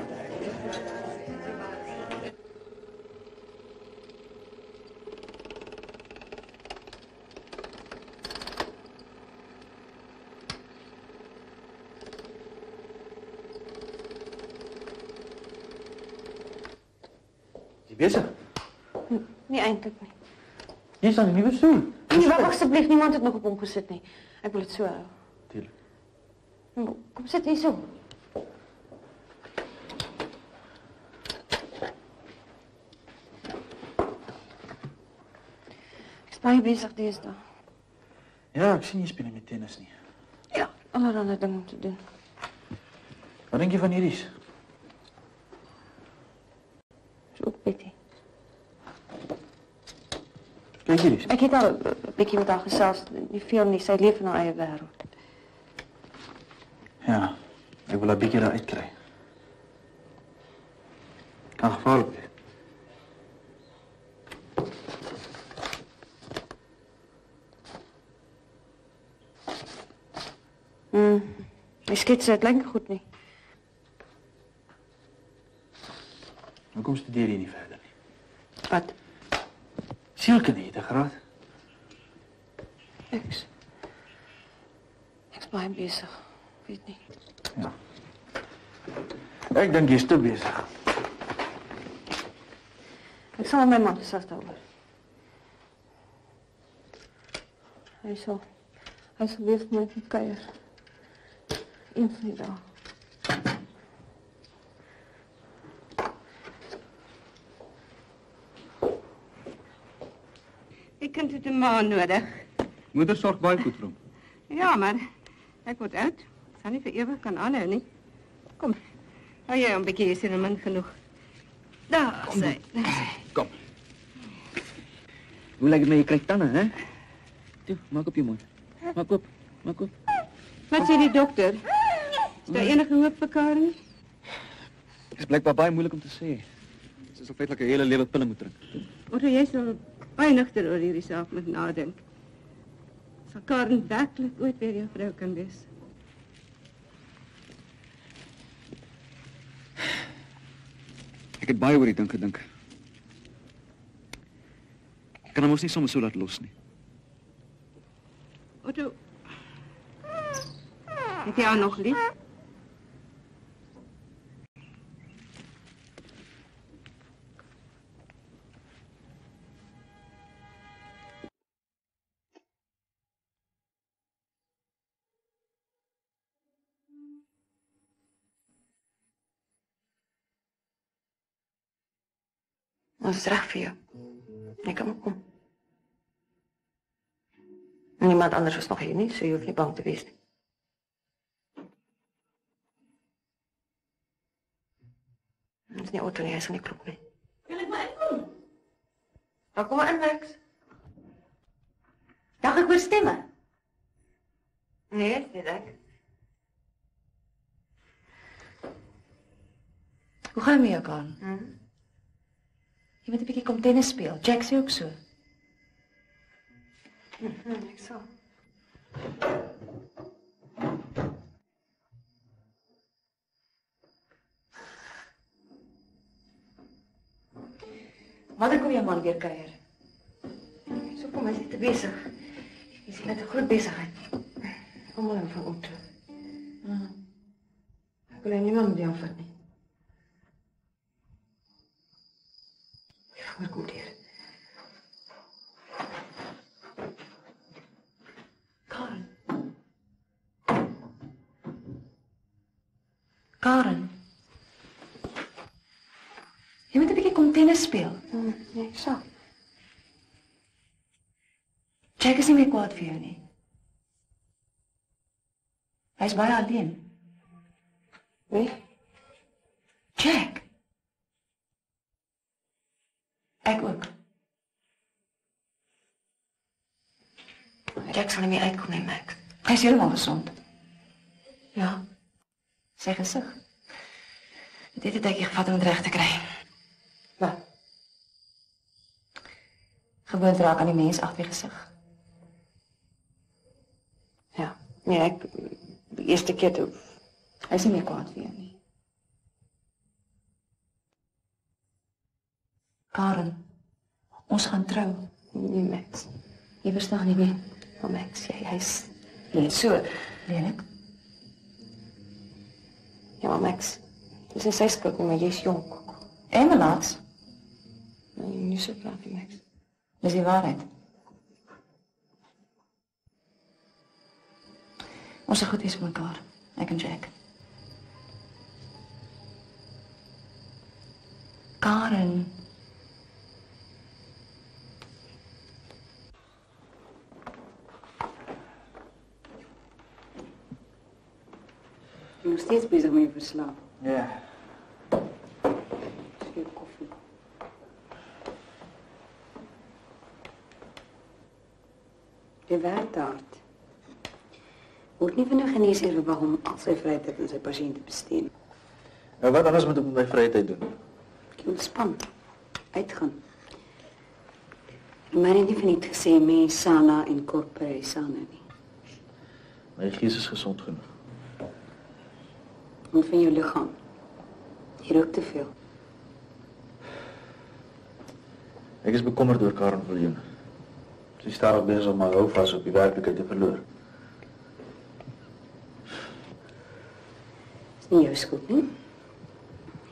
[SPEAKER 4] Jy besig?
[SPEAKER 6] Nie eintlik nie.
[SPEAKER 4] Hier staan 'n nuwe stoel.
[SPEAKER 6] Nee, wag asseblief, niemand het nog op hom gesit nie. Ek wil dit so hou.
[SPEAKER 4] Tuurlik.
[SPEAKER 6] Kom sit hier so. Ek's baie besig deesdae.
[SPEAKER 4] Ja, ek sien jy speel nie met tennis nie.
[SPEAKER 6] Ja, allerlei dinge om te doen.
[SPEAKER 4] Wat dink jy van hierdie?
[SPEAKER 6] So Betty.
[SPEAKER 4] Kyk hierdie.
[SPEAKER 6] Ek het al 'n bietjie met haar gesels, nie veel nie, sy leef in haar eie wêreld.
[SPEAKER 4] Ja, ek wil 'n bietjie daar uitkry. Kan gevaarlik wees.
[SPEAKER 6] Die skets het lyk goed nie.
[SPEAKER 4] Hoekom studeer jy nie verder nie?
[SPEAKER 6] Wat?
[SPEAKER 4] Sielkunde, jy het 'n graad.
[SPEAKER 6] Ek's baie besig, weet nie.
[SPEAKER 4] Ja. Ek dink jy's te besig.
[SPEAKER 6] Ek sal met my man gesels daaroor. Hy sal weer vir my kom kuier. Een van die dae.
[SPEAKER 11] Ek kind het 'n ma nodig.
[SPEAKER 5] Moeder sorg baie goed vir hom.
[SPEAKER 11] Ja, maar ek word oud. Ek sal nie vir ewig kan aanhou nie. Kom, hou jy 'n bietjie, is er min genoeg. Daar, sy.
[SPEAKER 5] Kom. Hoe lyk dit met jou kry tande, hè? Toe, maak op jou mond. Maak op.
[SPEAKER 11] Wat sê die dokter? Is daar enige hoop vir Karen?
[SPEAKER 5] Dit is blykbaar baie moeilik om te sê. Sy sal feitelik 'n hele lewe pille moet drink.
[SPEAKER 11] Otto, jy sal baie nigter oor hierdie saak moet nadink. Sal Karen werklik ooit weer jou vrou kan wees?
[SPEAKER 5] Ek het baie oor die ding gedink. Ek kan hom mos nie sommer so laat los nie.
[SPEAKER 11] Otto, het jy haar nog lief?
[SPEAKER 6] Ons is reg vir jou. Jy kan maar kom. Niemand anders is nog hier nie, so jy hoef nie bang te wees nie. Dit is nie auto nie, hy is nie klop nie.
[SPEAKER 8] Wil ek maar inkom?
[SPEAKER 6] Dan kom maar in, Max.
[SPEAKER 8] Dag, ek hoor stemme.
[SPEAKER 6] Nee, dit ek.
[SPEAKER 8] Hoe gaan het met jou, Karen? Jy moet 'n bietjie kom tennis speel. Jack sê ook so.
[SPEAKER 6] Ek sal.
[SPEAKER 8] Wanneer kom jou man weer kuier?
[SPEAKER 6] So kom, hy is nie te besig. Jy sien net 'n groot besigheid. Almal in van auto. Ek wil niemand met jou vat nie. Ja, kom hier.
[SPEAKER 8] Karen. Karen. Jy moet 'n bietjie kom tennis speel.
[SPEAKER 6] Nee, ek sal.
[SPEAKER 8] Jack is nie meer kwaad vir jou nie. Hy is baie alleen.
[SPEAKER 6] Wie?
[SPEAKER 8] Jack. Ek ook.
[SPEAKER 6] Jack sal nie meer uitkom nie, Max.
[SPEAKER 8] Hy is heeltemal gesond.
[SPEAKER 6] Ja.
[SPEAKER 8] Sy gesig. Dit het 'n tydjie gevat om dit reg te kry.
[SPEAKER 6] Wat?
[SPEAKER 8] Gewoond raak aan die mens agter die gesig.
[SPEAKER 6] Ja. Nee, ek die eerste keer toe.
[SPEAKER 8] Hy is nie meer kwaad vir jou nie. Karen, ons gaan trou.
[SPEAKER 6] Nee, Max.
[SPEAKER 8] Jy verstaan nie meer.
[SPEAKER 6] Maar Max, hy's
[SPEAKER 8] Nee, so lelik.
[SPEAKER 6] Ja, maar Max. Dis nie sy skuld nie, maar jy's jonk.
[SPEAKER 8] En melaats.
[SPEAKER 6] Nee, jy moet nie so praat nie, Max.
[SPEAKER 8] Dis die waarheid. Ons is goed wees vir mekaar. Ek en Jack. Karen.
[SPEAKER 13] Jy is nog steeds bezig met je verslaaf.
[SPEAKER 4] Ja.
[SPEAKER 13] Schreef koffie. Die werkt hard. Word nie van 'n geneesheer verwag om al sy vrye tyd aan sy pasiënte te bestee.
[SPEAKER 4] Nou, wat anders moet ek met my vrye tyd doen?
[SPEAKER 13] Ek ontspan. Uitgaan. Maar het nie van iets gesê met sana en corpore sana nie.
[SPEAKER 4] My gees is gesond genoeg.
[SPEAKER 13] Moet van jou liggaam. Jy rook te veel.
[SPEAKER 4] Ek is bekommerd oor Karen Viljoen. Sy is stadig besig om haar houvas op die werklikheid te verloor.
[SPEAKER 13] Dis nie jou skuld nie.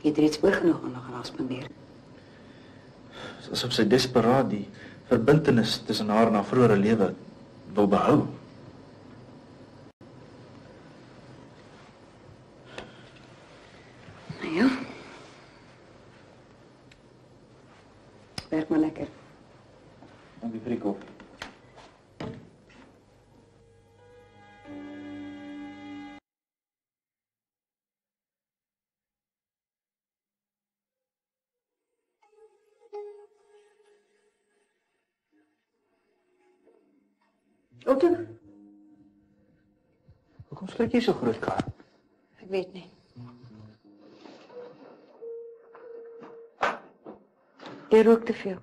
[SPEAKER 13] Jy het reeds oorgenoeg aan haar spandeer.
[SPEAKER 4] Dit is asof sy desperaat die verbintenis tussen haar en haar vroeëre lewe wil behou.
[SPEAKER 13] Nou ja. Werk maar lekker.
[SPEAKER 4] Dankie vir die koffie.
[SPEAKER 13] Otto?
[SPEAKER 4] Hoekom skrik jy so groot, Karen?
[SPEAKER 6] Ek weet nie. Jy rook te veel.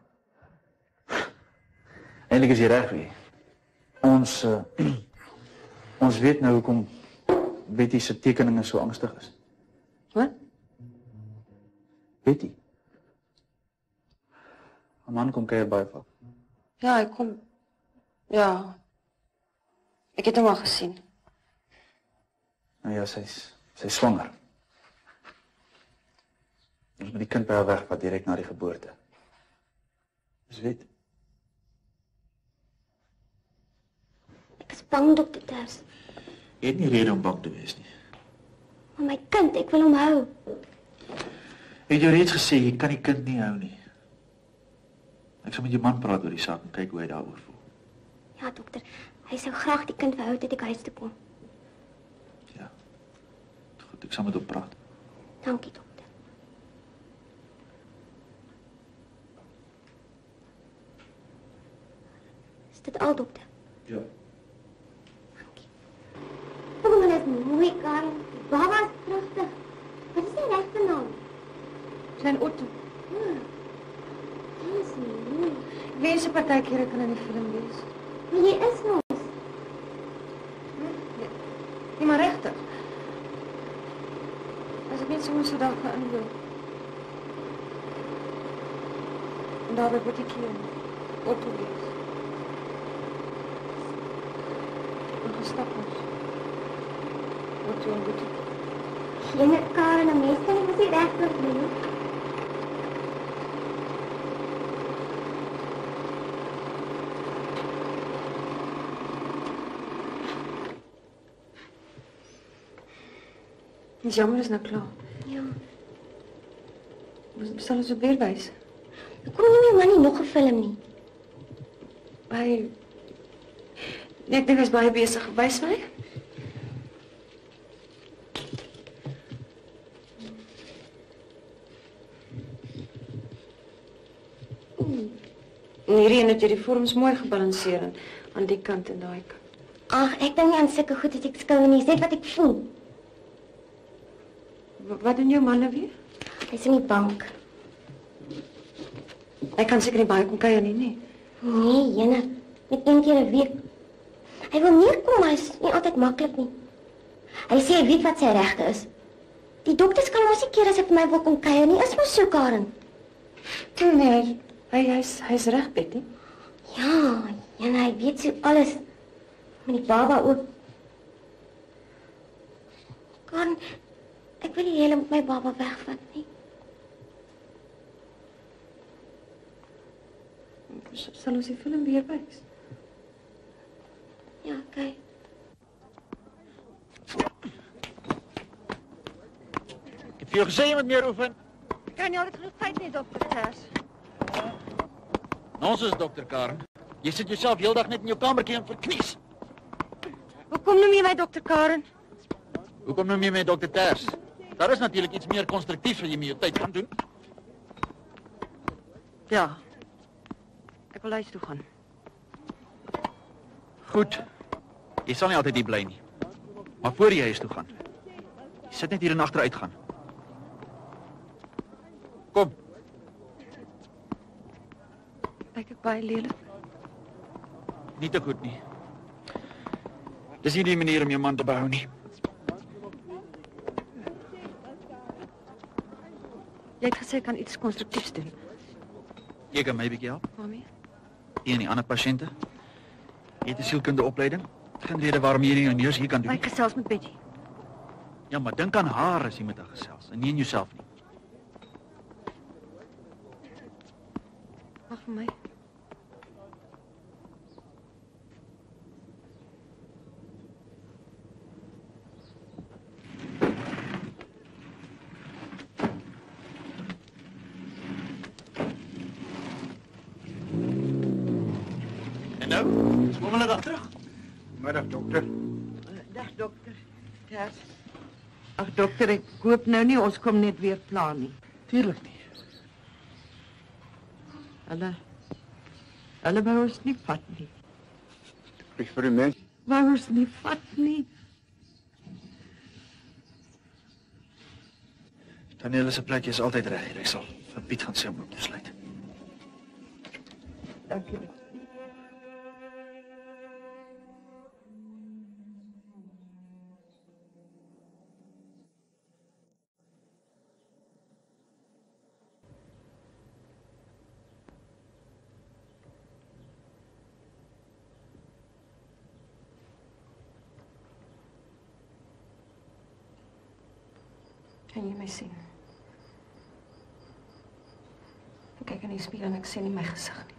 [SPEAKER 4] Eintlik is jy reg weer. Ons weet nou hoekom Betty se tekeninge so angstig is.
[SPEAKER 6] Wat?
[SPEAKER 4] Betty. 'n Man kom kuier baie vaak.
[SPEAKER 6] Ja, hy kom. Ja. Ek het hom al gesien.
[SPEAKER 4] Nou ja, sy's swanger. Ons moet die kind by haar wegvat direk na die geboorte. Dis weet.
[SPEAKER 7] Ek is bang, dokter Ters.
[SPEAKER 4] Jy het nie rede om bang te wees nie.
[SPEAKER 7] Maar my kind, ek wil hom hou.
[SPEAKER 4] Ek het jou reeds gesê jy kan die kind nie hou nie. Ek sal met jou man praat oor die saak en kyk hoe hy daaroor voel.
[SPEAKER 7] Ja, dokter. Hy sou graag die kind verhou tot ek huis toe kom.
[SPEAKER 4] Goed, ek sal met hom praat.
[SPEAKER 7] Dankie, dokter. Is dit al, dokter?
[SPEAKER 4] Ja.
[SPEAKER 7] Oh, maar dat is mooi, Karen. Baba is prachtig. Wat is die rechte naam?
[SPEAKER 6] Zijn Otto.
[SPEAKER 7] Ja. Dat is mooi.
[SPEAKER 6] Ik weet een partijkeer kan in die film wezen.
[SPEAKER 7] Maar jy is mos.
[SPEAKER 6] Nee, maar regtig. As ek net soms 'n dag gaan inloop. En daar word ek hier Otto wees. En gestap ons. Otto en Otto.
[SPEAKER 7] Geen Karen, 'n mens kan nie mos nie regtig doen nie.
[SPEAKER 6] Die jammer is nou klaar.
[SPEAKER 7] Ja.
[SPEAKER 6] Sal ons op weer wys?
[SPEAKER 7] Kom nie meer man nie nog 'n film nie.
[SPEAKER 6] Hy ek dink hy's baie besig. Wys my. Hierdie het jy die vorms mooi gebalanseer aan die kant en daai kant.
[SPEAKER 7] Ag, ek dink nie aan sulke goed as ek skou nie, net wat ek voel.
[SPEAKER 6] Wat doen jou man nou weer?
[SPEAKER 7] Hy's in die bank.
[SPEAKER 6] Hy kan seker nie baie kom kuier nie, nee.
[SPEAKER 7] Nee, jene, net een keer 'n week. Hy wil meer kom, maar hy's nie altyd maklik nie. Hy sê hy weet wat sy regte is. Die dokters kan mos nie keer as hy vir my wil kom kuier nie, is mos so, Karen.
[SPEAKER 6] Nee, hy's reg, Betty.
[SPEAKER 7] Ja, jene, hy weet so alles. Met die baba ook. Karen, ek wil nie jy moet my baba wegvat nie.
[SPEAKER 6] Sal ons die film weer wys?
[SPEAKER 7] Ja, oké.
[SPEAKER 4] Ek het vir jou gesê jy moet meer oefen.
[SPEAKER 6] Kan jy al genoeg tyd nie, dokter Ters?
[SPEAKER 4] Nonsens, dokter Karen. Jy sit jouself heeldag net in jou kamertjie en verknies.
[SPEAKER 6] Hoekom noem jy my dokter Karen?
[SPEAKER 4] Hoekom noem jy my dokter Ters? Daar is natuurlijk iets meer constructiefs wat jy met jou tyd kan doen.
[SPEAKER 6] Ja. Ek wil huis toe gaan.
[SPEAKER 4] Goed. Jy sal nie altyd hier bly nie. Maar voor jy huis toe gaan. Jy sit net hier en agteruit gaan. Kom.
[SPEAKER 6] Lyk ek baie lelik?
[SPEAKER 4] Nie te goed nie. Dis nie die manier om jou man te behou nie.
[SPEAKER 6] Jy het gesê ek kan iets konstruktiefs doen.
[SPEAKER 4] Jy kan my bietjie help.
[SPEAKER 6] Waarmee?
[SPEAKER 4] Jy en die ander pasiënte. Jy het 'n sielkundeopleiding. Geen rede waarom jy nie jou neus hier kan doen.
[SPEAKER 6] Ek gesels met Betty.
[SPEAKER 4] Ja, maar dink aan haar as jy met haar gesels en nie aan jouself nie.
[SPEAKER 6] Wag vir my.
[SPEAKER 4] En nou, kom hulle dan terug.
[SPEAKER 11] Middag, dokter. Dag, dokter. Ters. Ag, dokter, ek hoop nou nie ons kom net weer pla nie.
[SPEAKER 4] Tuurlik nie.
[SPEAKER 11] Hulle wou ons nie vat nie.
[SPEAKER 12] Experiment.
[SPEAKER 11] Wou ons nie vat nie.
[SPEAKER 4] Danielle se plekjie is altyd reg hier. Ek sal vir Piet gaan sê om op te sluit.
[SPEAKER 11] Dankie.
[SPEAKER 6] Kan jy my sien? Ek kyk in die spieël en ek sien nie my gesig nie.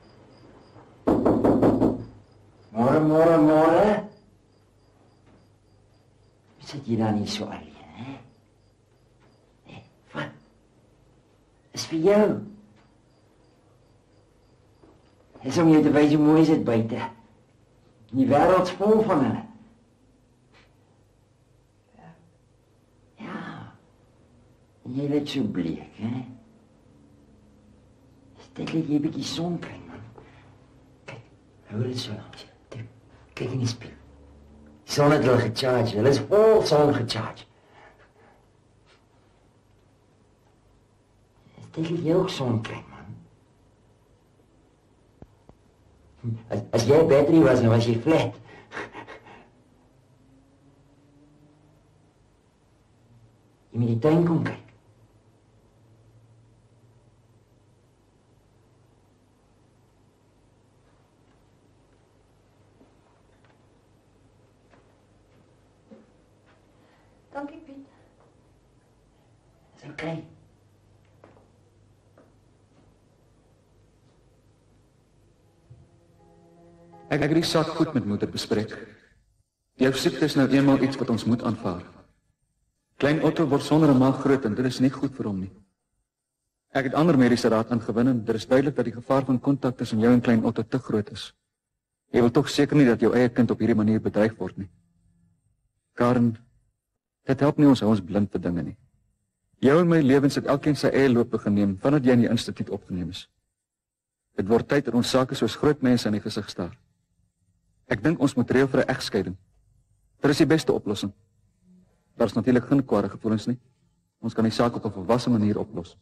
[SPEAKER 9] Môre. Sit jy dan nie so alleen, hè? Wat? Is vir jou. Dis om jou te wys hoe mooi is dit buite. Die wêreld's vol van hulle. Ja. En jy lyk so bleek, hè? Dit lyk jy 'n bietjie son kry, man. Kyk, hou dit so langs jou. Kyk in die spieël. Die son het hulle gecharge. Hulle is vol son gecharge. Dit lyk jy ook son kry, man. As jy battery was, dan was jy flat. Jy moet die tuin kom kyk.
[SPEAKER 6] Dankie, Piet.
[SPEAKER 9] Dis okay.
[SPEAKER 4] Ek het die saak goed met moeder bespreek. Jou siekte is nou eenmaal iets wat ons moet aanvaar. Klein Otto word sonder 'n maag groot en dit is nie goed vir hom nie. Ek het ander mediese raad ingewin en dit is duidelik dat die gevaar van kontak tussen jou en klein Otto te groot is. Jy wil tog seker nie dat jou eie kind op hierdie manier bedreig word nie. Karen, dit help nie ons hou ons blind vir dinge nie. Jou en my lewens het elkeen sy eie loop begin neem vandat jy in die instituut opgeneem is. Dit word tyd dat ons sake soos groot mense in die gesig staar. Ek dink ons moet reël vir 'n egskeiding. Dit is die beste oplossing. Daar is natuurlik geen kwade gevoelens nie. Ons kan die saak op 'n volwasse manier oplos.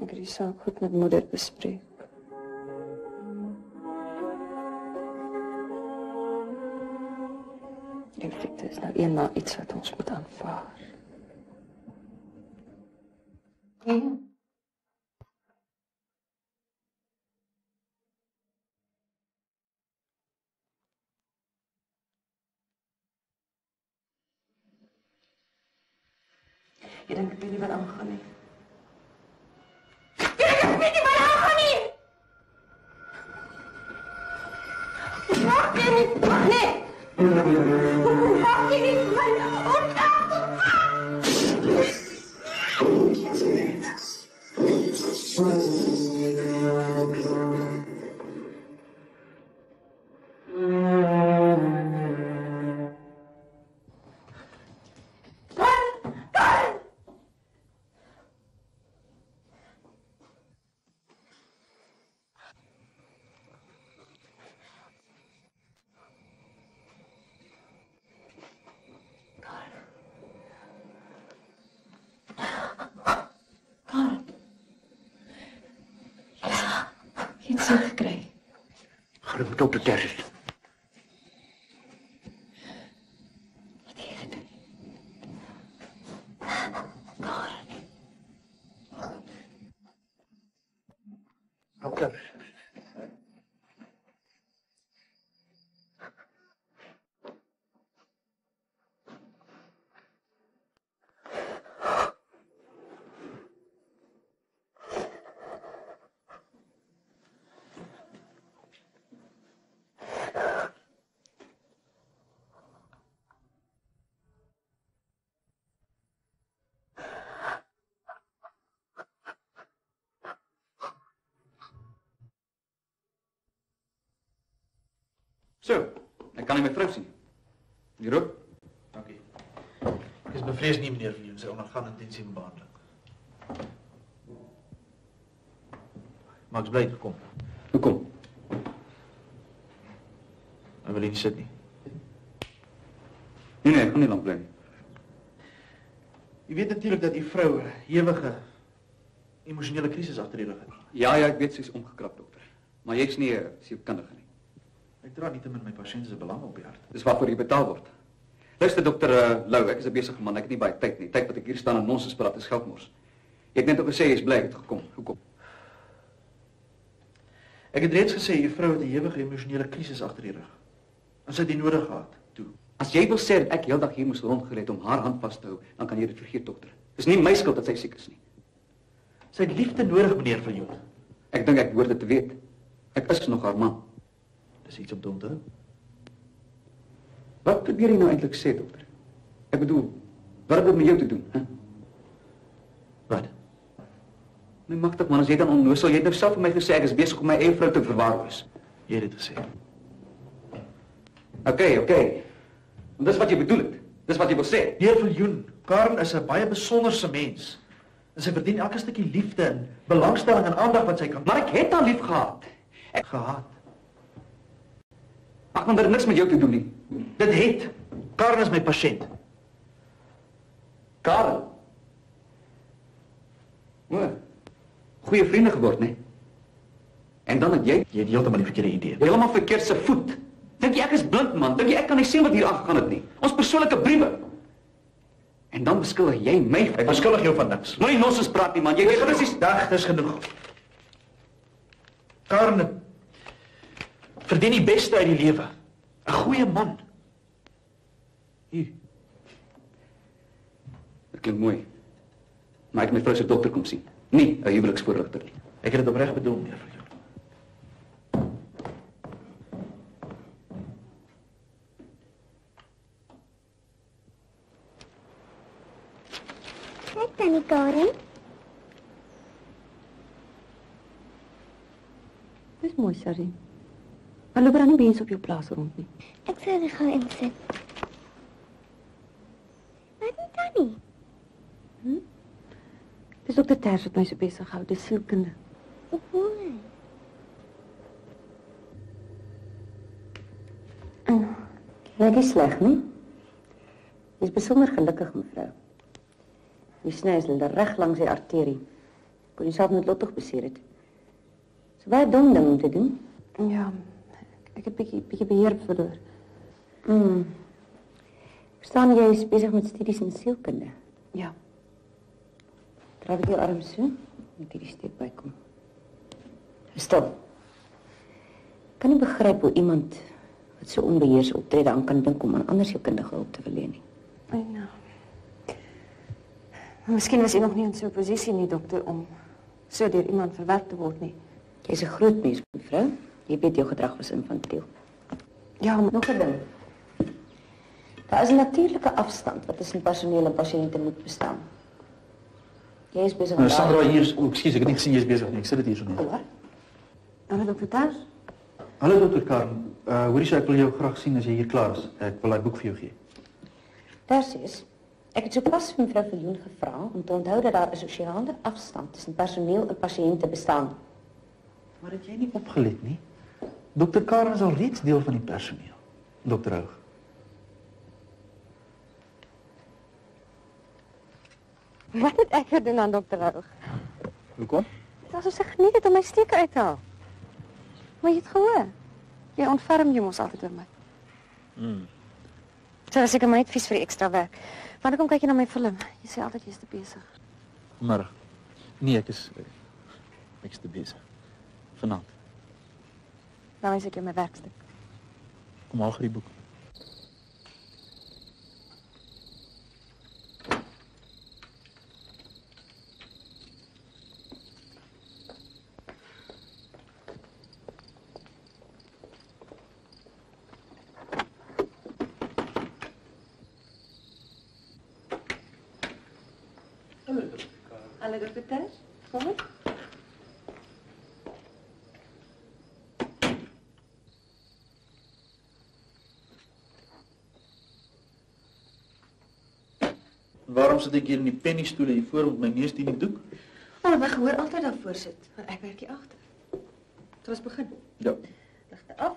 [SPEAKER 6] Ek het die saak goed met moeder bespreek. Die siekte is nou eenmaal iets wat ons moet aanvaar. Ja. Jy dink ek weet nie wat aangaan nie.
[SPEAKER 7] Ek weet nie wat aangaan nie. Wag nie, wag nie. Wag nie,
[SPEAKER 2] Roep dokter Terry. Dokter.
[SPEAKER 4] So, ek kan nie my vrou sien. Die rook?
[SPEAKER 14] Dankie. Ek is bevrees nie, meneer Viljoen, sy ondergaan intensieve behandeling. Maar ek is bly het gekom.
[SPEAKER 4] Hoekom?
[SPEAKER 14] Hy wil nie sit nie.
[SPEAKER 4] Nee, ek gaan nie lang bly nie.
[SPEAKER 14] Jy weet natuurlijk dat die vrou 'n ewige emosionele krisis agter die rug het.
[SPEAKER 4] Ja, ek weet sy is omgekrap, dokter. Maar jy's nie 'n sielkundige nie.
[SPEAKER 14] Ek dra nietemin my pasiënt se belang op die hart.
[SPEAKER 4] Dis waarvoor jy betaal word. Luister dokter Lou, ek is 'n besige man, ek het nie baie tyd nie. Tyd wat ek hier staan en nonsens praat is geldmors. Jy het net ook gesê jy is bly ek het gekom. Hoekom?
[SPEAKER 14] Ek het reeds gesê jou vrou het 'n ewige emosionele krisis agter die rug. En sy het die nodig gehad toe.
[SPEAKER 4] As jy wil sê dat ek heeldag hier moes rondgery het om haar hand vas te hou, dan kan jy dit vergeet, dokter. Dis nie my skuld dat sy siek is nie.
[SPEAKER 14] Sy het liefde nodig, meneer Viljoen.
[SPEAKER 4] Ek dink ek behoort dit te weet. Ek is nog haar man.
[SPEAKER 14] Dis iets om te onthou.
[SPEAKER 4] Wat probeer jy nou eintlik sê, dokter? Ek bedoel, wat het dit met jou te doen, hè?
[SPEAKER 14] Wat?
[SPEAKER 5] My magtig man, as jy dan onnoosel, jy het nou self vir my gesê ek is besig om my eie vrou te verwaarloos.
[SPEAKER 14] Jy het dit gesê.
[SPEAKER 5] Okay. En dis wat jy bedoel het. Dis wat jy wil sê.
[SPEAKER 14] Heer Viljoen, Karen is 'n baie besonderse mens. En sy verdien elke stukkie liefde en belangstelling en aandag wat sy kan.
[SPEAKER 5] Maar ek het haar lief gehad.
[SPEAKER 14] Gehad.
[SPEAKER 5] Ag, maar dit het niks met jou te doen nie.
[SPEAKER 14] Dit het. Karen is my pasiënt.
[SPEAKER 5] Karen? O, goeie vriende geword, né? En dan het jy
[SPEAKER 14] het heeltemal die verkeerde idee.
[SPEAKER 5] Helemaal verkeerd se voet. Dink jy ek is blind, man? Dink jy ek kan nie sien wat hier aangegaan het nie? Ons persoonlike briewe. En dan beskuldig jy my.
[SPEAKER 14] Ek beskuldig jou van niks.
[SPEAKER 5] Moenie nonsens praat nie, man. Jy weet presies.
[SPEAKER 14] Dag, dis genoeg. Karen verdien die beste uit die lewe. 'n Goeie man.
[SPEAKER 5] Hier. Dit klink mooi. Maar ek het my vrou se dokter kom sien. Nie 'n huweliksvoorligter nie.
[SPEAKER 14] Ek het dit opreg bedoel, meneer Viljoen.
[SPEAKER 7] Kijk dan niet, Karen.
[SPEAKER 6] Dis mooi, Sarah. Maar loop er nie mense op jou plaas rond nie.
[SPEAKER 7] Ek sal er gou insit. Wat nie dan nie?
[SPEAKER 6] Dis ook die Ters wat my so besig hou, dis sielkunde.
[SPEAKER 7] Mooi.
[SPEAKER 13] Dit is sleg, nie? Jy is besonder gelukkig, mevrou. Die sny is reg langs die arterie. Kon jy self noodlottig beseer het. So baie dom ding om te doen.
[SPEAKER 6] Ja, ek het bietjie beheer verloor.
[SPEAKER 13] Verstaan jy is besig met studies in sielkunde?
[SPEAKER 6] Ja.
[SPEAKER 13] Draai ek jou arm so, moet hierdie steek bykom. Stil. Kan nie begryp hoe iemand wat so onbeheers optrede aan kan dink om aan ander sielkundige hulp te verleen nie.
[SPEAKER 6] Nou. Miskien was jy nog nie in so 'n posisie nie, dokter, om so deur iemand verwerp te word nie.
[SPEAKER 13] Jy's 'n groot mens, mevrou. Jy weet jou gedrag was infantiel.
[SPEAKER 6] Ja, maar
[SPEAKER 13] nog 'n ding. Daar is 'n natuurlike afstand wat tussen personeel en pasiënte moet bestaan. Jy is besig om
[SPEAKER 4] Sandra hier is, ekskuus, ek het nie gesien jy is besig nie. Ek sit dit hier so net.
[SPEAKER 6] Hallo dokter Ters.
[SPEAKER 4] Hallo dokter Karen. Hoorie so ek wil jou graag sien as jy hier klaar is. Ek wil daai boek vir jou gee.
[SPEAKER 13] Tersius, ek het sopas vir mevrou Viljoen gevra om te onthou dat daar 'n sosiale afstand tussen personeel en pasiënte bestaan.
[SPEAKER 4] Maar het jy nie opgelet nie? Dokter Karen is al reeds deel van die personeel. Dokter Houg.
[SPEAKER 6] Wat het ek gedoen aan dokter Houg?
[SPEAKER 4] Hoekom?
[SPEAKER 6] Dit was asof sy geniet het om my steke uit te haal. Maar jy het gehoor. Jy ontferm jy mos altyd oor my. So as ek my net vies vir die ekstra werk. Wanneer kom kyk jy na my film? Jy sê altyd jy's te besig.
[SPEAKER 4] Maar nee, ek is te besig. Vanaand.
[SPEAKER 6] Dan wys ek jou my werkstuk.
[SPEAKER 4] Kom haal die boek.
[SPEAKER 6] Hallo dokter Ters. Kom op.
[SPEAKER 14] Waarom sit ek hier in die pennystoele hier voor met my neus teen die doek?
[SPEAKER 6] Maar my gehoor altyd daarvoor sit, maar ek werk hier agter. Dit was begin.
[SPEAKER 14] Ja.
[SPEAKER 6] Ligte af.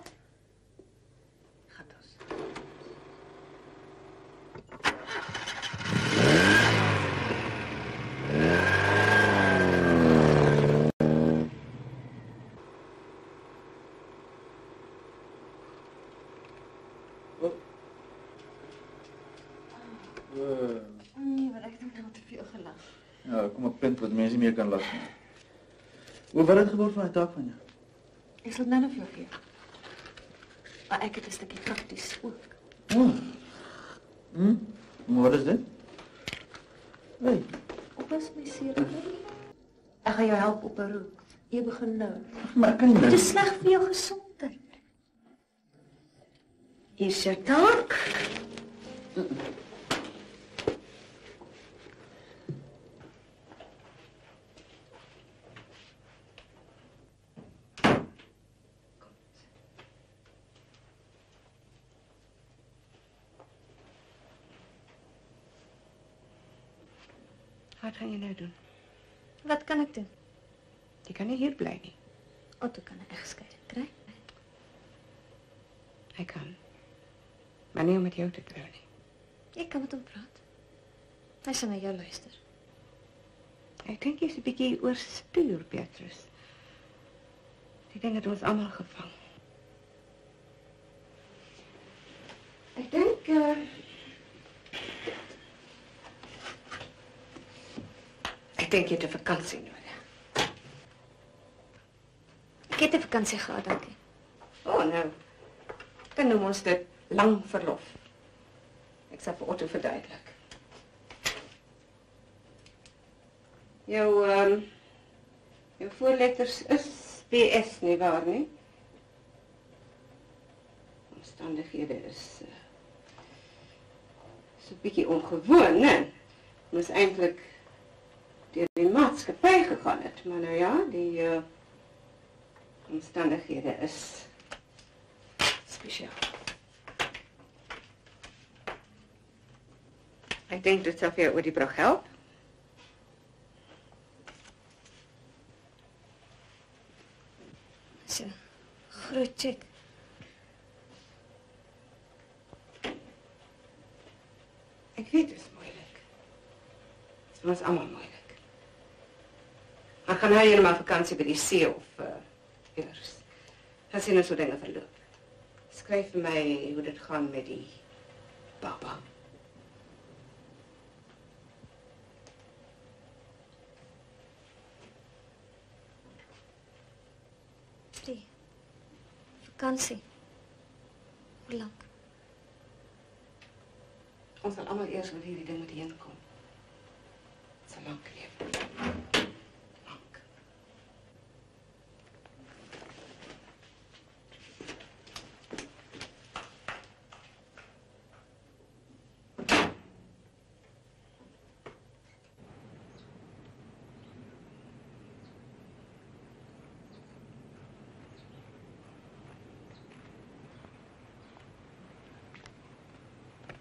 [SPEAKER 6] Nee, maar ek het nou te veel gelag.
[SPEAKER 14] Ja, kom 'n punt wat mense nie meer kan lag nie. Hoe wat het geword van die taak van jou?
[SPEAKER 6] Ek sal nou nog vir jou gee. Maar ek het 'n stukkie prakties ook.
[SPEAKER 14] Maar wat is dit?
[SPEAKER 6] Hey, oppas my seer. Ek gaan jou help op 'n rook. Jy begin nou.
[SPEAKER 14] Maar ek kan nie.
[SPEAKER 6] Dit is sleg vir jou gesondheid. Hier is jou taak.
[SPEAKER 11] Wat gaan jy nou doen?
[SPEAKER 3] Wat kan ek doen?
[SPEAKER 11] Jy kan nie hier bly nie.
[SPEAKER 3] Otto kan 'n egskeiding kry.
[SPEAKER 11] Hy kan. Maar nie om met jou te trou nie.
[SPEAKER 3] Ek kan met hom praat. Hy sal na jou luister.
[SPEAKER 11] Ek dink jy's 'n bietjie oorstuur, Beatrice. Die ding het ons almal gevang. Ek dink jy het 'n vakansie nodig.
[SPEAKER 3] Ek het 'n vakansie gehad, dankie.
[SPEAKER 11] Oh, nou. Dan noem ons dit lang verlof. Ek sal vir Otto verduidelik. Jou voorletters is PS, nie waar nie? Omstandighede is so 'n bietjie ongewoon, né? Moes eintlik deur die maatskappy gegaan het, maar nou ja, die omstandighede is spesiaal. Ek dink dit sal vir jou oor die brug help.
[SPEAKER 3] Dis 'n groot check.
[SPEAKER 11] Ek weet dit is moeilik. Dit is vir ons almal moeilik. Maar gaan hy helemaal vakansie by die see of iewers? Gaan sien hoe so dinge verloop. Skryf vir my hoe dit gaan met die baba.
[SPEAKER 3] Die vakansie. Hoe lank?
[SPEAKER 11] Ons sal almal eers oor hierdie ding moet heen kom. Dit sal lank leef.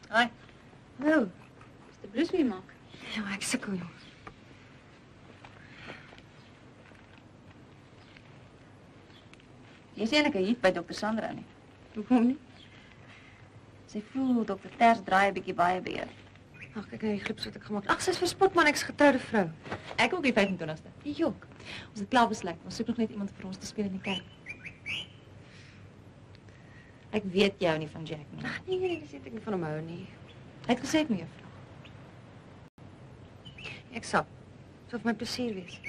[SPEAKER 8] Hoi. Nou, is die blouse weer maak?
[SPEAKER 6] Ja, ek sukkel.
[SPEAKER 8] Jy is eintlik 'n hit by Dr. Sandra nie.
[SPEAKER 6] Hoekom nie?
[SPEAKER 8] Sy voel Dr. Ters draai 'n bietjie baie beheer.
[SPEAKER 6] Ag, kyk nou die glips wat ek gemaak het. Ag, sy's verspot man, ek's 'n getroude vrou.
[SPEAKER 8] Ek ook die 25ste. Jok. Ons het klaar besluit. Ons soek nog net iemand vir ons te speel in die kerk. Ek weet jy hou nie van Jack nie.
[SPEAKER 6] Ag nee, dis ek nie van hom hou nie.
[SPEAKER 8] Hy het gesê ek moet jou vra.
[SPEAKER 6] Ek sal. Dit sou vir my plesier wees.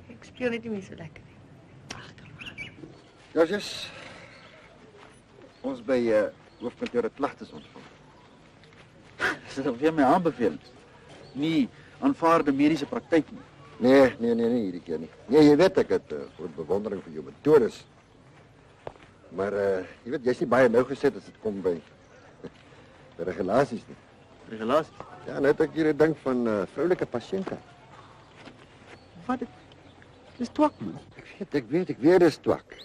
[SPEAKER 6] Ek speel net nie meer so lekker nie.
[SPEAKER 15] Josius, ons by hoofkantoor het klagtes ontvang.
[SPEAKER 4] Is dit weer my aanbeveling? Nie aanvaarde mediese praktyk nie.
[SPEAKER 15] Nee, hierdie keer nie. Nee, jy weet ek het groot bewondering vir jou metodes. Maar jy weet, jy's nie baie nougeset as dit kom by regulasies nie.
[SPEAKER 4] Regulasies?
[SPEAKER 15] Ja, net ek hier 'n ding van vroulike pasiënte.
[SPEAKER 4] Wat? Dis twak, man.
[SPEAKER 15] Ek weet dis twak.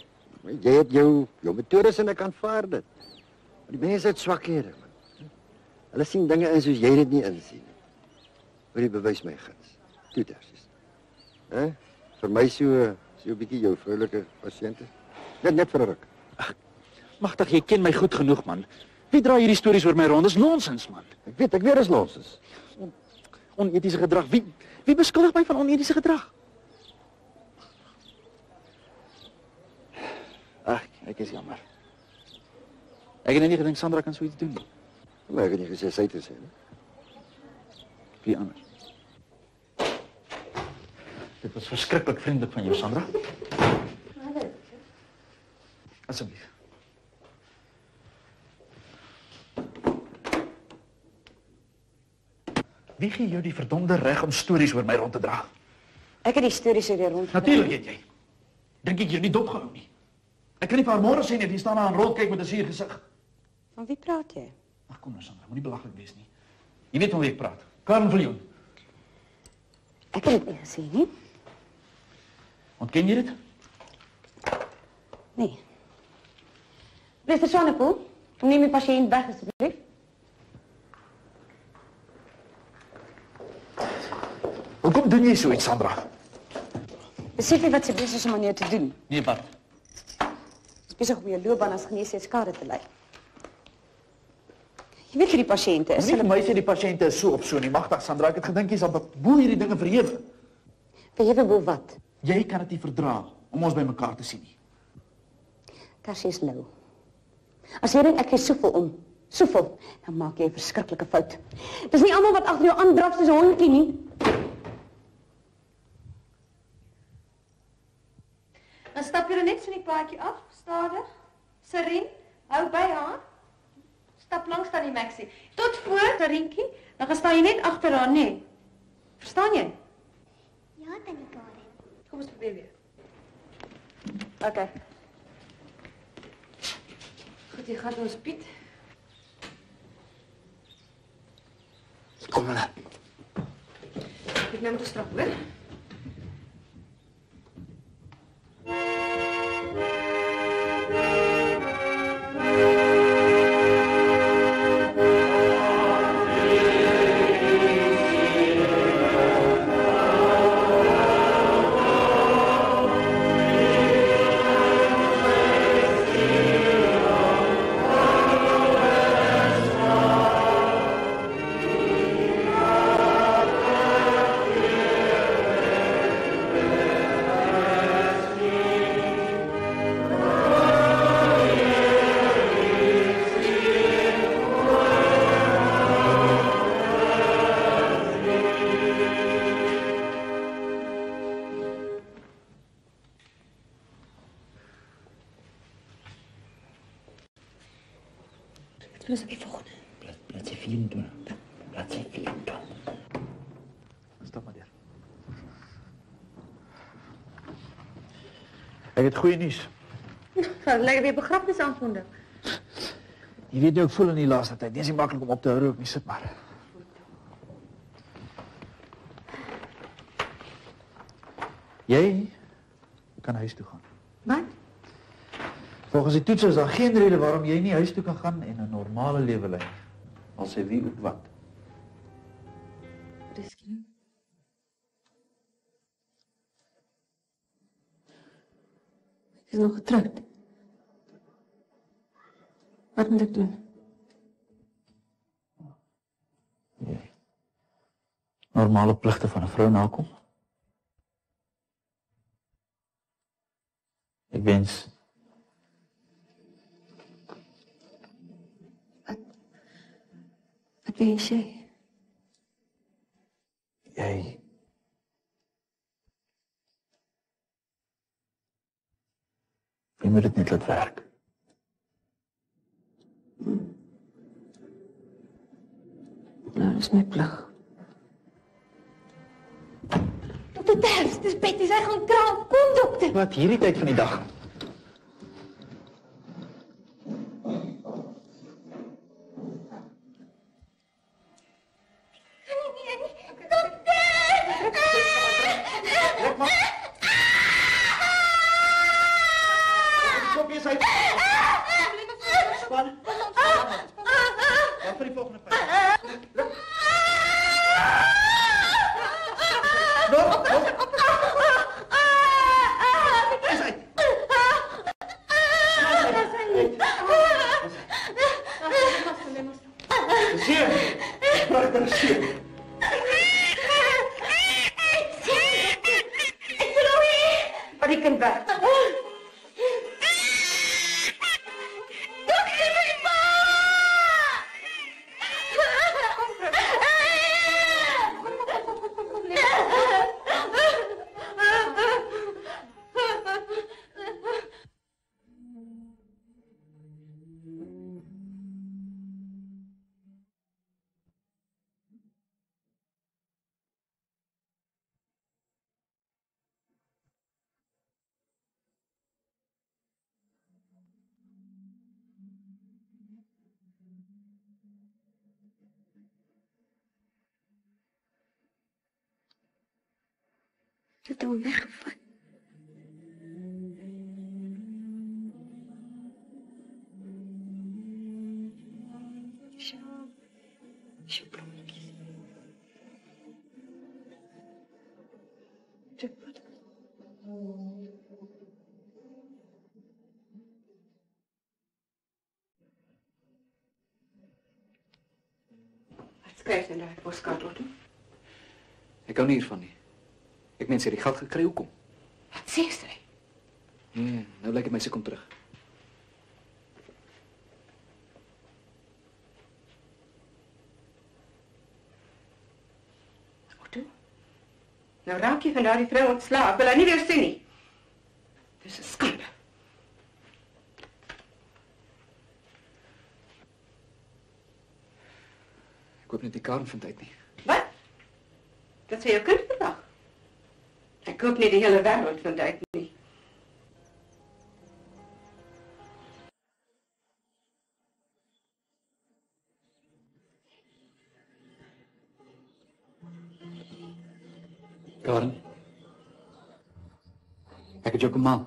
[SPEAKER 15] Maar jy het jou metodes en ek aanvaar dit. Maar die mense het swakhede, man. Hulle sien dinge in soos jy dit nie insien nie. Wil jy bewys my guns? Toe Tersies. Vir my so 'n bietjie jou vroulike pasiënte. Net vir 'n ruk.
[SPEAKER 4] Magtig, jy ken my goed genoeg, man. Wie dra hierdie stories oor my rond? Dis nonsens, man.
[SPEAKER 15] Ek weet dis nonsens.
[SPEAKER 4] Onetiese gedrag. Wie beskuldig my van onetiese gedrag? Ag, ek is jammer. Ek het nie gedink Sandra kan so iets doen nie.
[SPEAKER 15] Maar ek het nie gesê sy het gesê nie.
[SPEAKER 4] Wie anders? Dit was verskriklik vriendelik van jou, Sandra. Asseblief. Wie gee jou die verdomde reg om stories oor my rond te dra?
[SPEAKER 11] Ek het die stories oor jou rond.
[SPEAKER 4] Natuurlik het jy. Dink ek jy nie dopgehou nie. Ek kan nie vir haar môre sê nie, jy staan daar en rol kyk met 'n suur gesig.
[SPEAKER 11] Van wie praat jy?
[SPEAKER 4] Ag kom nou Sandra, moenie belaglik wees nie. Jy weet van wie ek praat. Karen Viljoen.
[SPEAKER 11] Ek het dit nie gesien nie.
[SPEAKER 4] Ontken jy dit?
[SPEAKER 11] Nee. Meester Swanepoel, kom neem die patiënt weg asseblief.
[SPEAKER 4] Hoekom doen jy so iets, Sandra?
[SPEAKER 13] Besef jy wat sy besig is om aan jou te doen?
[SPEAKER 4] Nee, wat?
[SPEAKER 13] Sy is besig om jou loopbaan as geneesheer skade te lei. Jy weet wie die pasiënte is.
[SPEAKER 4] Nie vir my sê die pasiënte is so of so nie. Magtig, Sandra, ek het gedink jy sal boel hierdie dinge verhewe.
[SPEAKER 13] Verhewe boel wat?
[SPEAKER 4] Jy kan dit nie verdra om ons by mekaar te sien nie.
[SPEAKER 13] Cassie is lou. As jy dink ek gee soveel, dan maak jy 'n verskriklike fout. Dis nie almal wat agter jou aandraf soos 'n hondjie nie.
[SPEAKER 3] Dan stap jy net so die paadjie af, stadig. Serien, hou by haar. Stap langs dan die Maxie. Tot voor, Sarientjie, dan gaan staan jy net agter haar, nê? Verstaan jy?
[SPEAKER 7] Ja, tannie Karen.
[SPEAKER 3] Kom ons probeer weer.
[SPEAKER 13] Okay.
[SPEAKER 3] Goed, jy gaan ons Piet.
[SPEAKER 4] Kom hulle.
[SPEAKER 3] Ek neem dit straf, hoor.
[SPEAKER 13] Toen is het even goed.
[SPEAKER 9] Bladsy 24. Bladsy 24.
[SPEAKER 4] Stap maar deur. Ek het goeie nuus.
[SPEAKER 3] Lekker weer begrafnis aankondig.
[SPEAKER 4] Jy weet jy ook voel in die laaste tyd. Dit is nie maklik om op te hou ook nie, sit maar. Jy kan huis toe gaan.
[SPEAKER 3] Wat?
[SPEAKER 4] Volgens die toets is daar geen rede waarom jy nie huis toe kan gaan en 'n normale lewe lei. Al sê wie ook wat.
[SPEAKER 3] Miskien. Ek is nog getroud. Wat moet ek doen?
[SPEAKER 4] Normale pligte van 'n vrou nakom. Ek wens
[SPEAKER 3] Wat wens jy?
[SPEAKER 4] Jy moet dit net laat werk.
[SPEAKER 3] Nou, dat is my plig.
[SPEAKER 7] Dokter Terps, dis Betty, sy gaan kraam. Kom, dokter.
[SPEAKER 4] Wat hierdie tyd van die dag?
[SPEAKER 3] Het hom weggevat.
[SPEAKER 11] Wat skryf jy in daai poskaart, Otto?
[SPEAKER 5] Ek hou nie hiervan nie. Ek meen sy het die geld gekry, hoekom?
[SPEAKER 11] Wat sê sy?
[SPEAKER 5] Nee, nou lyk dit my sy kom terug.
[SPEAKER 11] Otto? Nou raak jy van daardie vrou ontslae. Ek wil haar nie weer sien nie. Dis 'n skande.
[SPEAKER 5] Ek hoop net die Karen vind uit nie.
[SPEAKER 11] Wat? Dat sy jou kind vandag? Ek hoop nie die hele wêreld vind uit nie.
[SPEAKER 5] Karen. Ek het jou kom haal.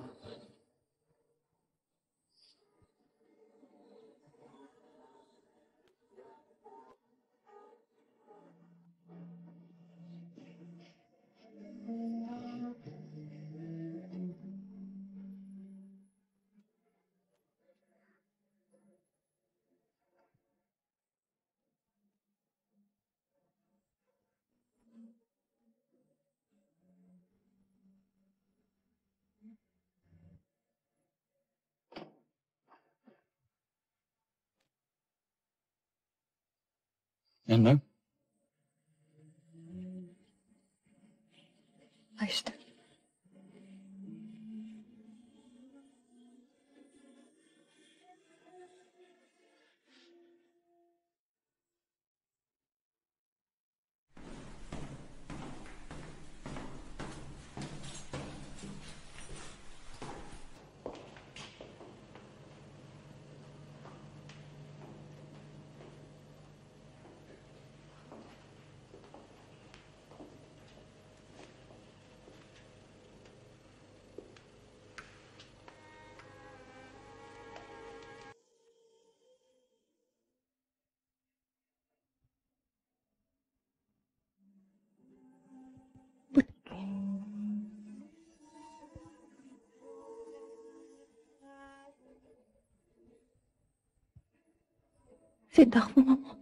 [SPEAKER 5] En nou?
[SPEAKER 6] Luister. Sê dag vir mamma.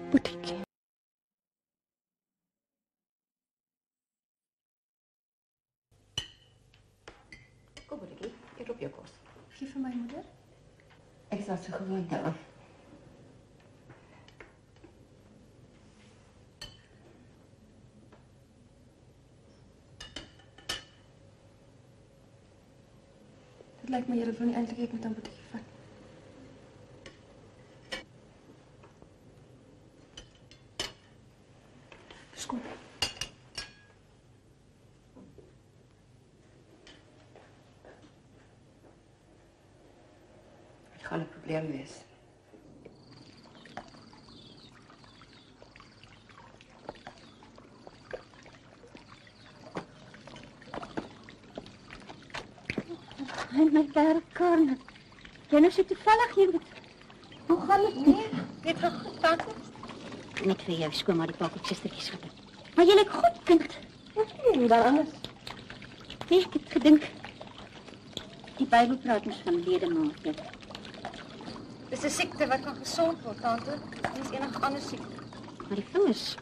[SPEAKER 6] Boetiekie.
[SPEAKER 11] Kom, Boetiekie, eet op jou kos.
[SPEAKER 3] Gee vir my moeder.
[SPEAKER 11] Ek sal so gewoonte af.
[SPEAKER 3] Dit lyk my julle wil nie eintlik ek met 'n boetjie vat. Skoon.
[SPEAKER 11] Dit gaan 'n probleem wees.
[SPEAKER 8] En my werkkamer. Jy nou so toevallig hier met... Hoe gaan dit nie?
[SPEAKER 3] Net goed, tante.
[SPEAKER 8] Net vir jou skoon maar die pakkeltjiestertjies gehad. Maar jy lyk goed, kind.
[SPEAKER 3] Hoe dan anders?
[SPEAKER 8] Nee, ek het gedink. Die Bybel praat ons van ledemate.
[SPEAKER 3] Dis 'n siekte wat kan gesond word, tante. Dis enige ander siekte.
[SPEAKER 8] Maar die vingers...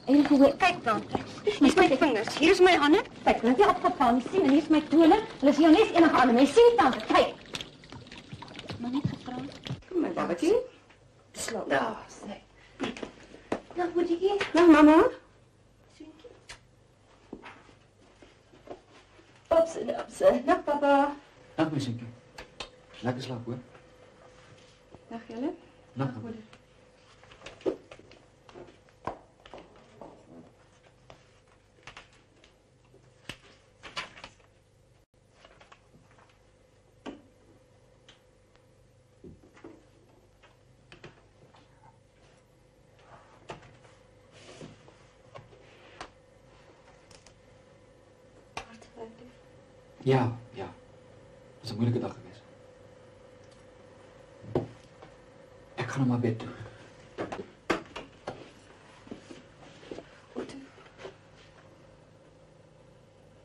[SPEAKER 3] Kyk, tante. Dis my vingers. Hier is my hande.
[SPEAKER 8] Kyk, hulle het nie opgeval nie, sien, en hier is my tone. Hulle is jou net enige ander. Jy sien, tante, kyk. Maar net gevra.
[SPEAKER 11] Kom my babatjie.
[SPEAKER 3] Slaap.
[SPEAKER 11] Daar, sê.
[SPEAKER 3] Dag, boetjie.
[SPEAKER 11] Dag, mamma.
[SPEAKER 3] Opse. Dag, papa.
[SPEAKER 5] Dag, my seentjie. Lekker slaap, hoor.
[SPEAKER 11] Dag, julle.
[SPEAKER 5] Dag,
[SPEAKER 11] moeder.
[SPEAKER 5] Ja, ja. is 'n moeilike dag geweest. Ek gaan na my bed toe.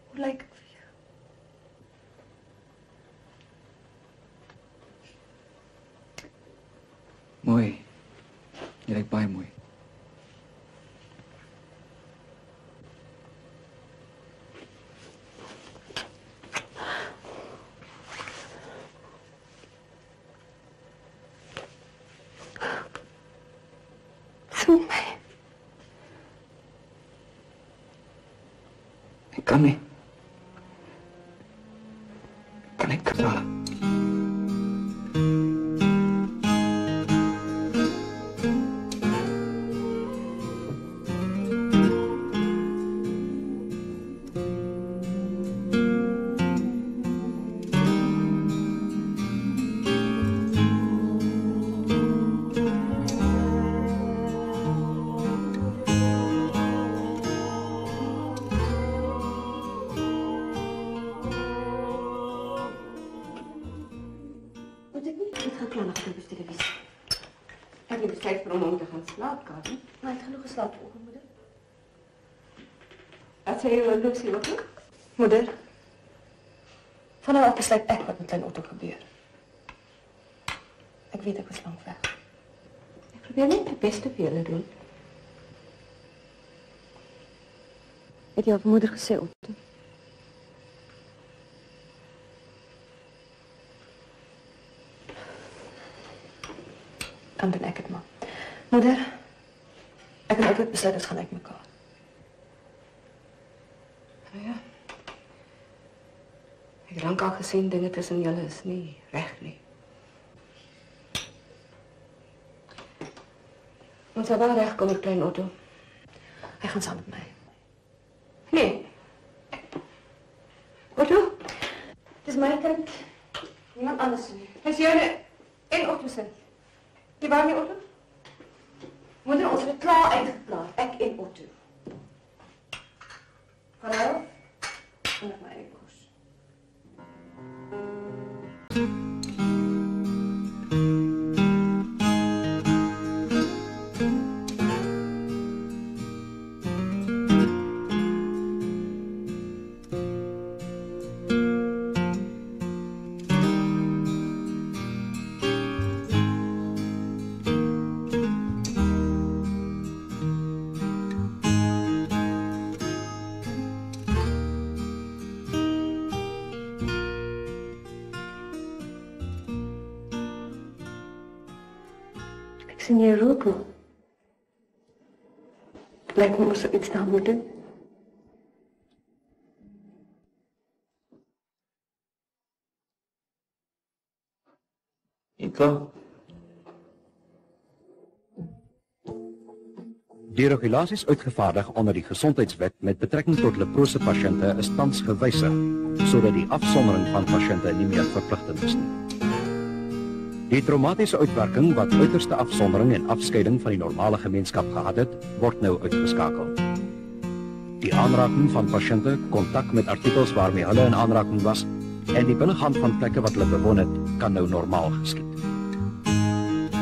[SPEAKER 3] Hoe lyk ek vir jou?
[SPEAKER 5] Mooi. Jy lyk baie mooi.
[SPEAKER 3] Voel my.
[SPEAKER 5] Ek kan nie. Kan ek klaar?
[SPEAKER 3] Moeder, van nou af besluit ek wat met klein Otto gebeur. Ek weet ek was lank weg.
[SPEAKER 11] Ek probeer net my beste vir julle doen.
[SPEAKER 6] Het jy al vir moeder gesê, Otto?
[SPEAKER 3] Dan doen ek het maar. Moeder, ek het altyd besluit ons gaan uit mekaar.
[SPEAKER 11] Nou ja. Ek het lank al gesien dinge tussen julle is nie reg nie. Ons sal wel regkom met klein Otto.
[SPEAKER 3] Hy gaan saam met my.
[SPEAKER 11] Nee. Otto?
[SPEAKER 3] Dis my kind. Niemand anders nie.
[SPEAKER 11] Dis joune en Otto se. Jy waar nie Otto?
[SPEAKER 3] Moeder, ons het dit klaar uitgeklaar. Ek en Otto. Van nou, en ek my eie koers. Sien jy rook nog? Lijkt me moest er iets aan moeten.
[SPEAKER 5] Klaar.
[SPEAKER 1] Die regulasies uitgevaardig onder die gesondheidswet met betrekking tot leprose pasiënte is tans gewysig, sodat die afsondering van pasiënte nie meer verpligtend is nie. Die traumatiese uitwerking wat uiterste afsondering en afskeiding van die normale gemeenskap gehad het, word nou uitgeskakel. Die aanraking van pasiënte, kontak met artikels waarmee hulle in aanraking was en die binnegaan van plekke wat hulle bewoon het, kan nou normaal geskied.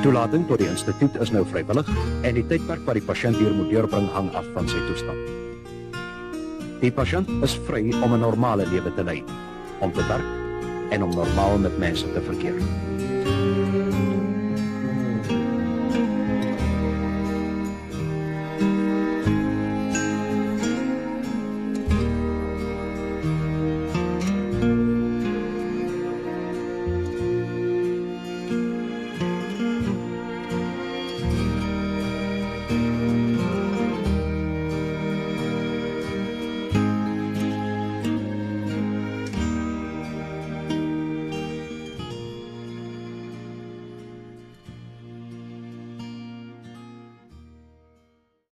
[SPEAKER 1] Toelating tot die instituut is nou vrywillig en die tydperk wat die pasiënt hier moet deurbring hang af van sy toestand. Die pasiënt is vry om 'n normale lewe te lei, om te werk en om normaal met mense te verkeer.